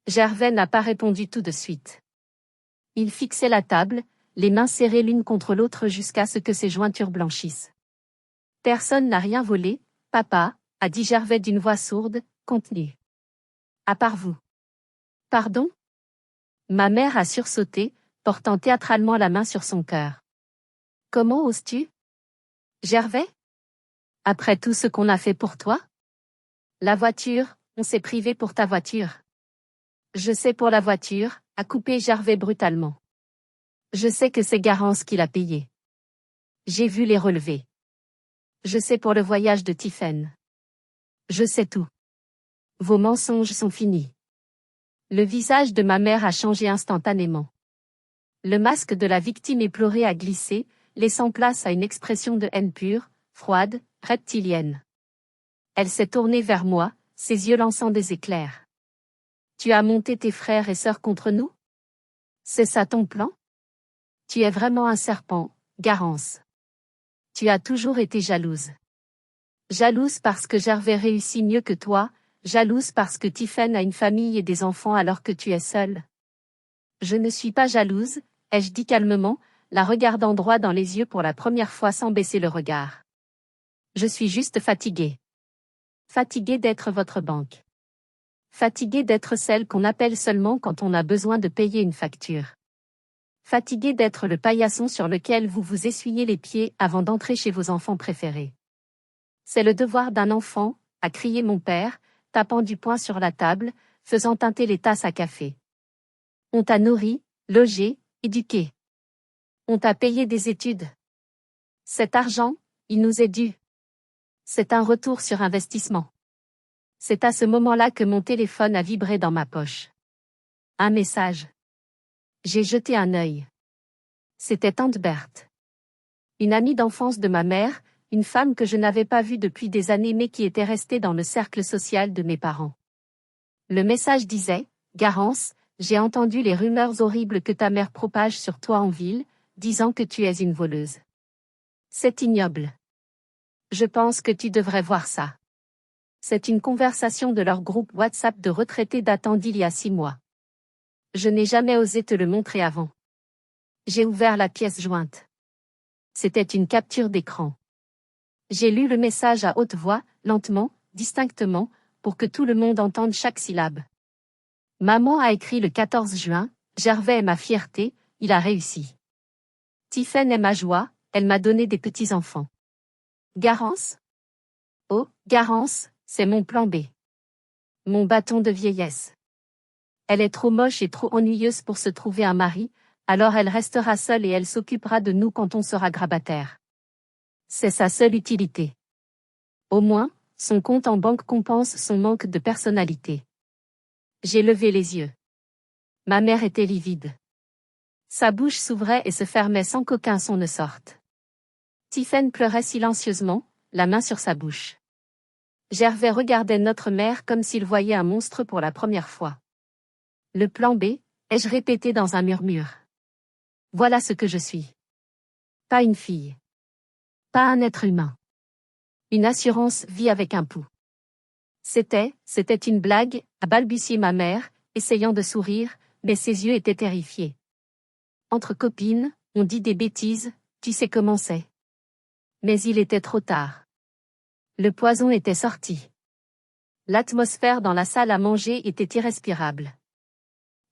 Gervais n'a pas répondu tout de suite. Il fixait la table, les mains serrées l'une contre l'autre jusqu'à ce que ses jointures blanchissent. Personne n'a rien volé, papa, a dit Gervais d'une voix sourde, contenue. À part vous. Pardon? Ma mère a sursauté, portant théâtralement la main sur son cœur. Comment oses-tu? Gervais? Après tout ce qu'on a fait pour toi? La voiture, on s'est privé pour ta voiture. Je sais pour la voiture, a coupé Gervais brutalement. Je sais que c'est Garance qui l'a payé. J'ai vu les relevés. Je sais pour le voyage de Tiphaine. Je sais tout. Vos mensonges sont finis. Le visage de ma mère a changé instantanément. Le masque de la victime éplorée a glissé, laissant place à une expression de haine pure, froide, reptilienne. Elle s'est tournée vers moi, ses yeux lançant des éclairs. Tu as monté tes frères et sœurs contre nous? C'est ça ton plan? Tu es vraiment un serpent, Garance. Tu as toujours été jalouse. Jalouse parce que Gervais réussit mieux que toi, jalouse parce que Tiphaine a une famille et des enfants alors que tu es seule. Je ne suis pas jalouse, ai-je dit calmement, la regardant droit dans les yeux pour la première fois sans baisser le regard. Je suis juste fatiguée. Fatiguée d'être votre banque. Fatiguée d'être celle qu'on appelle seulement quand on a besoin de payer une facture. Fatiguée d'être le paillasson sur lequel vous vous essuyez les pieds avant d'entrer chez vos enfants préférés. C'est le devoir d'un enfant, a crié mon père, tapant du poing sur la table, faisant tinter les tasses à café. On t'a nourri, logé, éduqué. On t'a payé des études. Cet argent, il nous est dû. C'est un retour sur investissement. C'est à ce moment-là que mon téléphone a vibré dans ma poche. Un message. J'ai jeté un œil. C'était tante Berthe. Une amie d'enfance de ma mère, une femme que je n'avais pas vue depuis des années mais qui était restée dans le cercle social de mes parents. Le message disait, Garance, j'ai entendu les rumeurs horribles que ta mère propage sur toi en ville, disant que tu es une voleuse. C'est ignoble. Je pense que tu devrais voir ça. C'est une conversation de leur groupe WhatsApp de retraités datant d'il y a 6 mois. Je n'ai jamais osé te le montrer avant. J'ai ouvert la pièce jointe. C'était une capture d'écran. J'ai lu le message à haute voix, lentement, distinctement, pour que tout le monde entende chaque syllabe. Maman a écrit le 14 juin, Gervais est ma fierté, il a réussi. Tiphaine est ma joie, elle m'a donné des petits-enfants. Garance? Oh, Garance, c'est mon plan B. Mon bâton de vieillesse. Elle est trop moche et trop ennuyeuse pour se trouver un mari, alors elle restera seule et elle s'occupera de nous quand on sera grabataire. C'est sa seule utilité. Au moins, son compte en banque compense son manque de personnalité. J'ai levé les yeux. Ma mère était livide. Sa bouche s'ouvrait et se fermait sans qu'aucun son ne sorte. Tiphaine pleurait silencieusement, la main sur sa bouche. Gervais regardait notre mère comme s'il voyait un monstre pour la première fois. Le plan B, ai-je répété dans un murmure. Voilà ce que je suis. Pas une fille. Pas un être humain. Une assurance vie avec un pouls. C'était une blague, a balbutié ma mère, essayant de sourire, mais ses yeux étaient terrifiés. Entre copines, on dit des bêtises, tu sais comment c'est. Mais il était trop tard. Le poison était sorti. L'atmosphère dans la salle à manger était irrespirable.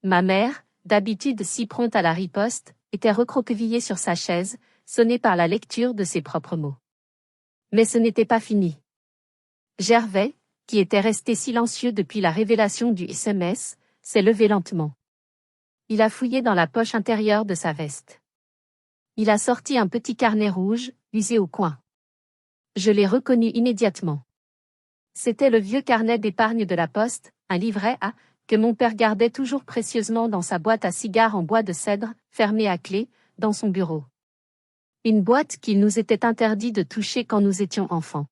Ma mère, d'habitude si prompte à la riposte, était recroquevillée sur sa chaise, sonnée par la lecture de ses propres mots. Mais ce n'était pas fini. Gervais, qui était resté silencieux depuis la révélation du SMS, s'est levé lentement. Il a fouillé dans la poche intérieure de sa veste. Il a sorti un petit carnet rouge, usé au coin. Je l'ai reconnu immédiatement. C'était le vieux carnet d'épargne de la Poste, un livret A, que mon père gardait toujours précieusement dans sa boîte à cigares en bois de cèdre, fermée à clé, dans son bureau. Une boîte qu'il nous était interdit de toucher quand nous étions enfants.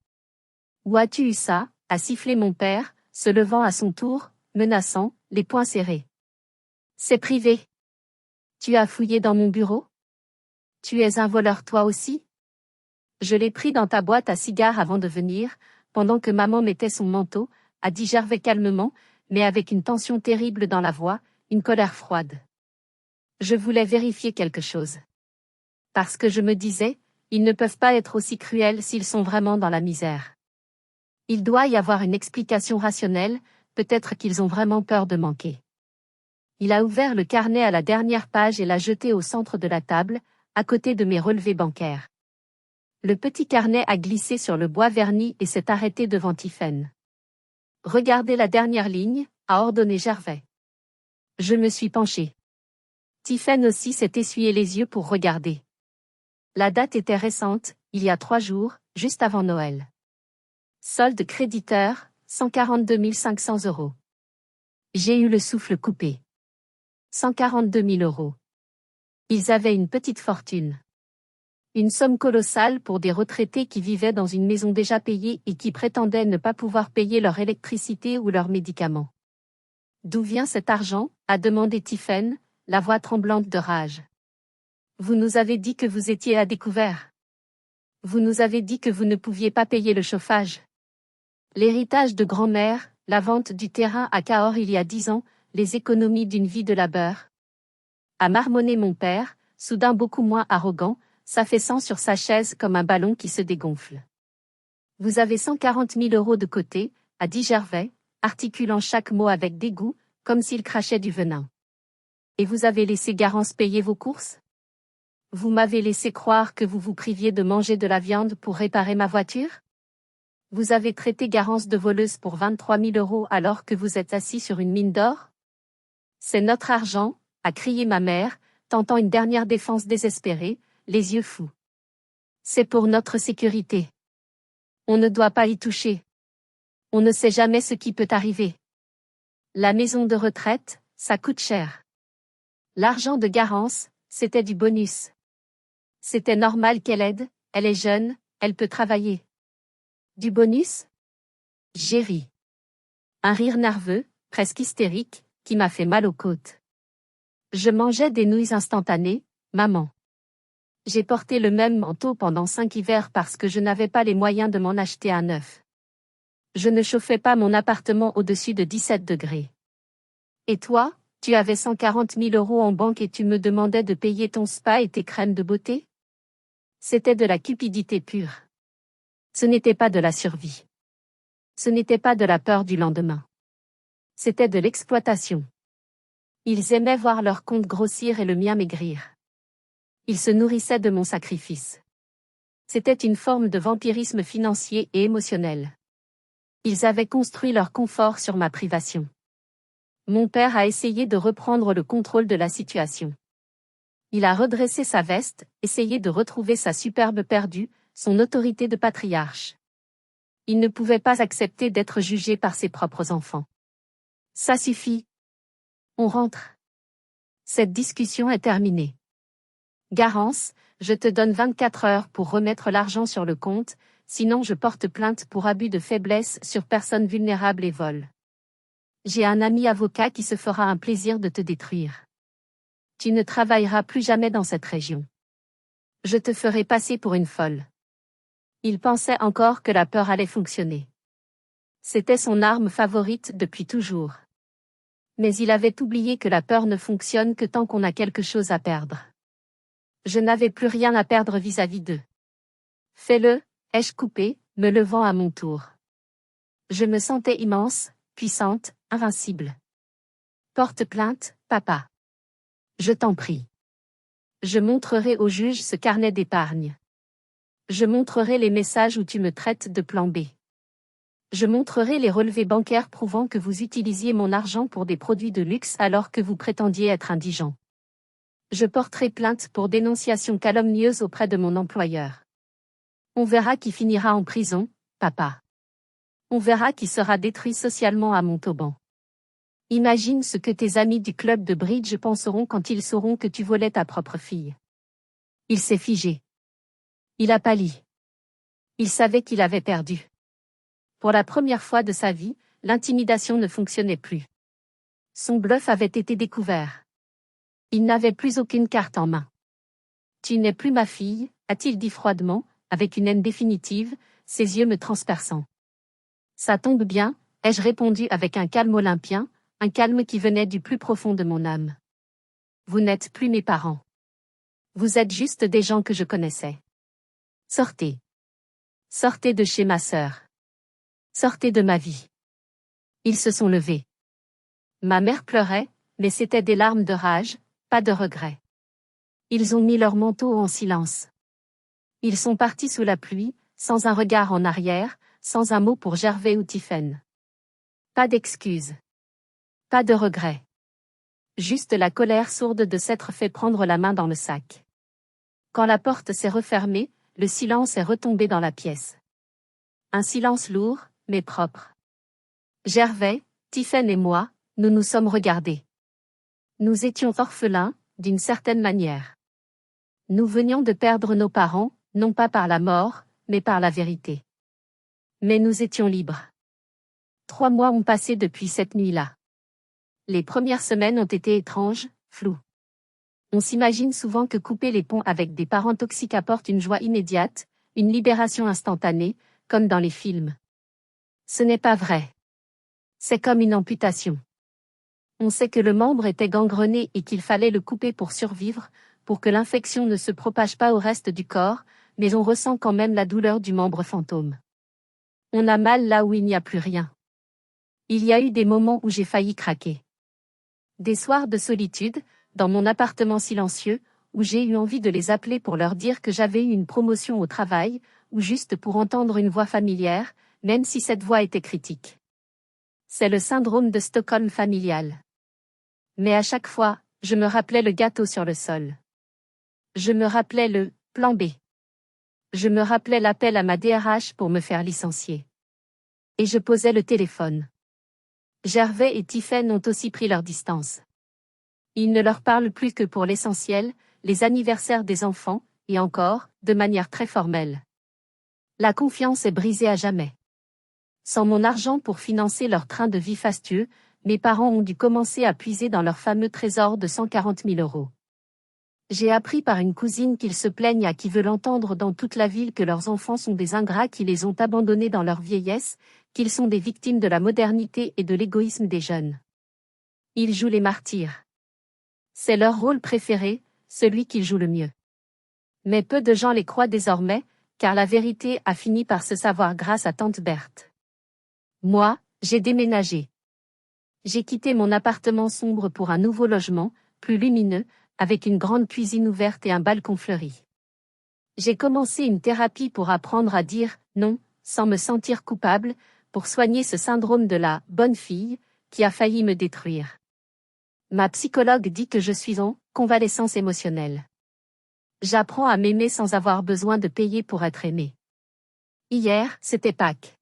Où as-tu eu ça? A sifflé mon père, se levant à son tour, menaçant, les poings serrés. C'est privé. Tu as fouillé dans mon bureau? Tu es un voleur toi aussi? Je l'ai pris dans ta boîte à cigares avant de venir, pendant que maman mettait son manteau, a dit Gervais calmement, mais avec une tension terrible dans la voix, une colère froide. Je voulais vérifier quelque chose. Parce que je me disais, ils ne peuvent pas être aussi cruels s'ils sont vraiment dans la misère. Il doit y avoir une explication rationnelle, peut-être qu'ils ont vraiment peur de manquer. Il a ouvert le carnet à la dernière page et l'a jeté au centre de la table, à côté de mes relevés bancaires. Le petit carnet a glissé sur le bois verni et s'est arrêté devant Tiphaine. « Regardez la dernière ligne », a ordonné Gervais. Je me suis penché. Tiphaine aussi s'est essuyé les yeux pour regarder. La date était récente, il y a 3 jours, juste avant Noël. Solde créditeur, 142 500 €. J'ai eu le souffle coupé. 142 000 €. Ils avaient une petite fortune. Une somme colossale pour des retraités qui vivaient dans une maison déjà payée et qui prétendaient ne pas pouvoir payer leur électricité ou leurs médicaments. D'où vient cet argent ? A demandé Tiphaine, la voix tremblante de rage. Vous nous avez dit que vous étiez à découvert. Vous nous avez dit que vous ne pouviez pas payer le chauffage. L'héritage de grand-mère, la vente du terrain à Cahors il y a 10 ans, les économies d'une vie de labeur. A marmonné mon père, soudain beaucoup moins arrogant, s'affaissant sur sa chaise comme un ballon qui se dégonfle. Vous avez 140 000 € de côté, a dit Gervais, articulant chaque mot avec dégoût, comme s'il crachait du venin. Et vous avez laissé Garance payer vos courses ? Vous m'avez laissé croire que vous vous priviez de manger de la viande pour réparer ma voiture ? Vous avez traité Garance de voleuse pour 23 000 € alors que vous êtes assis sur une mine d'or ? C'est notre argent, a crié ma mère, tentant une dernière défense désespérée, les yeux fous. C'est pour notre sécurité. On ne doit pas y toucher. On ne sait jamais ce qui peut arriver. La maison de retraite, ça coûte cher. L'argent de Garance, c'était du bonus. C'était normal qu'elle aide, elle est jeune, elle peut travailler. Du bonus ? J'ai ri. Un rire nerveux, presque hystérique, qui m'a fait mal aux côtes. Je mangeais des nouilles instantanées, maman. J'ai porté le même manteau pendant 5 hivers parce que je n'avais pas les moyens de m'en acheter un neuf. Je ne chauffais pas mon appartement au-dessus de 17 degrés. Et toi, tu avais 140 000 € en banque et tu me demandais de payer ton spa et tes crèmes de beauté ? C'était de la cupidité pure. Ce n'était pas de la survie. Ce n'était pas de la peur du lendemain. C'était de l'exploitation. Ils aimaient voir leur compte grossir et le mien maigrir. Ils se nourrissaient de mon sacrifice. C'était une forme de vampirisme financier et émotionnel. Ils avaient construit leur confort sur ma privation. Mon père a essayé de reprendre le contrôle de la situation. Il a redressé sa veste, essayé de retrouver sa superbe perdue, son autorité de patriarche. Il ne pouvait pas accepter d'être jugé par ses propres enfants. Ça suffit. On rentre. Cette discussion est terminée. Garance, je te donne 24 heures pour remettre l'argent sur le compte, sinon je porte plainte pour abus de faiblesse sur personne vulnérable et vol. J'ai un ami avocat qui se fera un plaisir de te détruire. Tu ne travailleras plus jamais dans cette région. Je te ferai passer pour une folle. Il pensait encore que la peur allait fonctionner. C'était son arme favorite depuis toujours. Mais il avait oublié que la peur ne fonctionne que tant qu'on a quelque chose à perdre. Je n'avais plus rien à perdre vis-à-vis d'eux. Fais-le, ai-je coupé, me levant à mon tour. Je me sentais immense, puissante, invincible. Porte plainte, papa. Je t'en prie. Je montrerai au juge ce carnet d'épargne. Je montrerai les messages où tu me traites de plan B. Je montrerai les relevés bancaires prouvant que vous utilisiez mon argent pour des produits de luxe alors que vous prétendiez être indigent. Je porterai plainte pour dénonciation calomnieuse auprès de mon employeur. On verra qui finira en prison, papa. On verra qui sera détruit socialement à Montauban. Imagine ce que tes amis du club de bridge penseront quand ils sauront que tu volais ta propre fille. Il s'est figé. Il a pâli. Il savait qu'il avait perdu. Pour la première fois de sa vie, l'intimidation ne fonctionnait plus. Son bluff avait été découvert. Il n'avait plus aucune carte en main. Tu n'es plus ma fille, a-t-il dit froidement, avec une haine définitive, ses yeux me transperçant. Ça tombe bien, ai-je répondu avec un calme olympien, un calme qui venait du plus profond de mon âme. Vous n'êtes plus mes parents. Vous êtes juste des gens que je connaissais. Sortez. Sortez de chez ma sœur. Sortez de ma vie. Ils se sont levés. Ma mère pleurait, mais c'était des larmes de rage, pas de regret. Ils ont mis leur manteau en silence. Ils sont partis sous la pluie, sans un regard en arrière, sans un mot pour Gervais ou Tiphaine. Pas d'excuses. Pas de regret. Juste la colère sourde de s'être fait prendre la main dans le sac. Quand la porte s'est refermée, le silence est retombé dans la pièce. Un silence lourd, mais propre. Gervais, Tiphaine et moi, nous nous sommes regardés. Nous étions orphelins, d'une certaine manière. Nous venions de perdre nos parents, non pas par la mort, mais par la vérité. Mais nous étions libres. 3 mois ont passé depuis cette nuit-là. Les premières semaines ont été étranges, floues. On s'imagine souvent que couper les ponts avec des parents toxiques apporte une joie immédiate, une libération instantanée, comme dans les films. Ce n'est pas vrai. C'est comme une amputation. On sait que le membre était gangrené et qu'il fallait le couper pour survivre, pour que l'infection ne se propage pas au reste du corps, mais on ressent quand même la douleur du membre fantôme. On a mal là où il n'y a plus rien. Il y a eu des moments où j'ai failli craquer. Des soirs de solitude, dans mon appartement silencieux, où j'ai eu envie de les appeler pour leur dire que j'avais eu une promotion au travail, ou juste pour entendre une voix familière, même si cette voix était critique. C'est le syndrome de Stockholm familial. Mais à chaque fois, je me rappelais le gâteau sur le sol. Je me rappelais le « plan B ». Je me rappelais l'appel à ma DRH pour me faire licencier. Et je posais le téléphone. Gervais et Tiphaine ont aussi pris leur distance. Ils ne leur parlent plus que pour l'essentiel, les anniversaires des enfants, et encore, de manière très formelle. La confiance est brisée à jamais. Sans mon argent pour financer leur train de vie fastueux, mes parents ont dû commencer à puiser dans leur fameux trésor de 140 000 €. J'ai appris par une cousine qu'ils se plaignent à qui veut l'entendre dans toute la ville que leurs enfants sont des ingrats qui les ont abandonnés dans leur vieillesse, qu'ils sont des victimes de la modernité et de l'égoïsme des jeunes. Ils jouent les martyrs. C'est leur rôle préféré, celui qu'ils jouent le mieux. Mais peu de gens les croient désormais, car la vérité a fini par se savoir grâce à tante Berthe. Moi, j'ai déménagé. J'ai quitté mon appartement sombre pour un nouveau logement, plus lumineux, avec une grande cuisine ouverte et un balcon fleuri. J'ai commencé une thérapie pour apprendre à dire « non » sans me sentir coupable, pour soigner ce syndrome de la « bonne fille » qui a failli me détruire. Ma psychologue dit que je suis en convalescence émotionnelle. J'apprends à m'aimer sans avoir besoin de payer pour être aimé. Hier, c'était Pâques.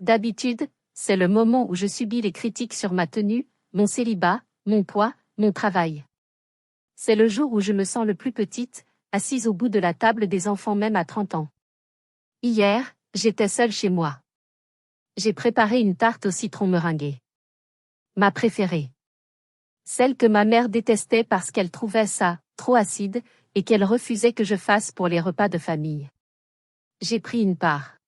D'habitude, c'est le moment où je subis les critiques sur ma tenue, mon célibat, mon poids, mon travail. C'est le jour où je me sens le plus petite, assise au bout de la table des enfants même à 30 ans. Hier, j'étais seule chez moi. J'ai préparé une tarte au citron meringuée. Ma préférée. Celle que ma mère détestait parce qu'elle trouvait ça trop acide et qu'elle refusait que je fasse pour les repas de famille. J'ai pris une part.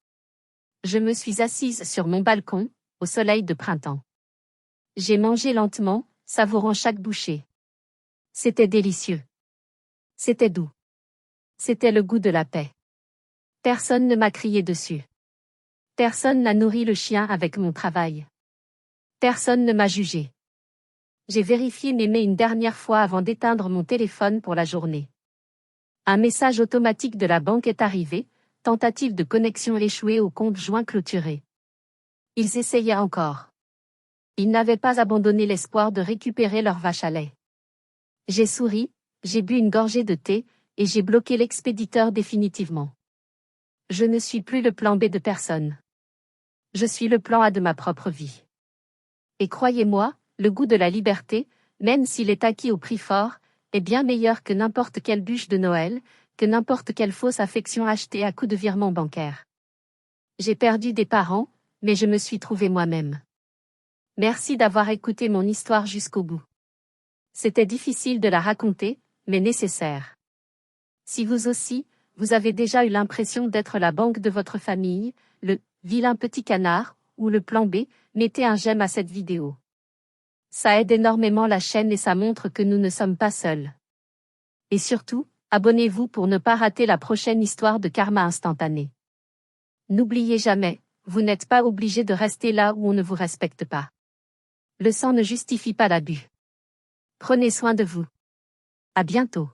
Je me suis assise sur mon balcon, au soleil de printemps. J'ai mangé lentement, savourant chaque bouchée. C'était délicieux. C'était doux. C'était le goût de la paix. Personne ne m'a crié dessus. Personne n'a nourri le chien avec mon travail. Personne ne m'a jugé. J'ai vérifié mes mails une dernière fois avant d'éteindre mon téléphone pour la journée. Un message automatique de la banque est arrivé, tentative de connexion échouée au compte joint clôturé. Ils essayaient encore. Ils n'avaient pas abandonné l'espoir de récupérer leur vache à lait. J'ai souri, j'ai bu une gorgée de thé, et j'ai bloqué l'expéditeur définitivement. Je ne suis plus le plan B de personne. Je suis le plan A de ma propre vie. Et croyez-moi, le goût de la liberté, même s'il est acquis au prix fort, est bien meilleur que n'importe quelle bûche de Noël, que n'importe quelle fausse affection achetée à coups de virement bancaire. J'ai perdu des parents, mais je me suis trouvé moi-même. Merci d'avoir écouté mon histoire jusqu'au bout. C'était difficile de la raconter, mais nécessaire. Si vous aussi, vous avez déjà eu l'impression d'être la banque de votre famille, le « vilain petit canard » ou le plan B, mettez un j'aime à cette vidéo. Ça aide énormément la chaîne et ça montre que nous ne sommes pas seuls. Et surtout, Abonnez-vous pour ne pas rater la prochaine histoire de karma instantané. N'oubliez jamais, vous n'êtes pas obligé de rester là où on ne vous respecte pas. Le sang ne justifie pas l'abus. Prenez soin de vous. À bientôt.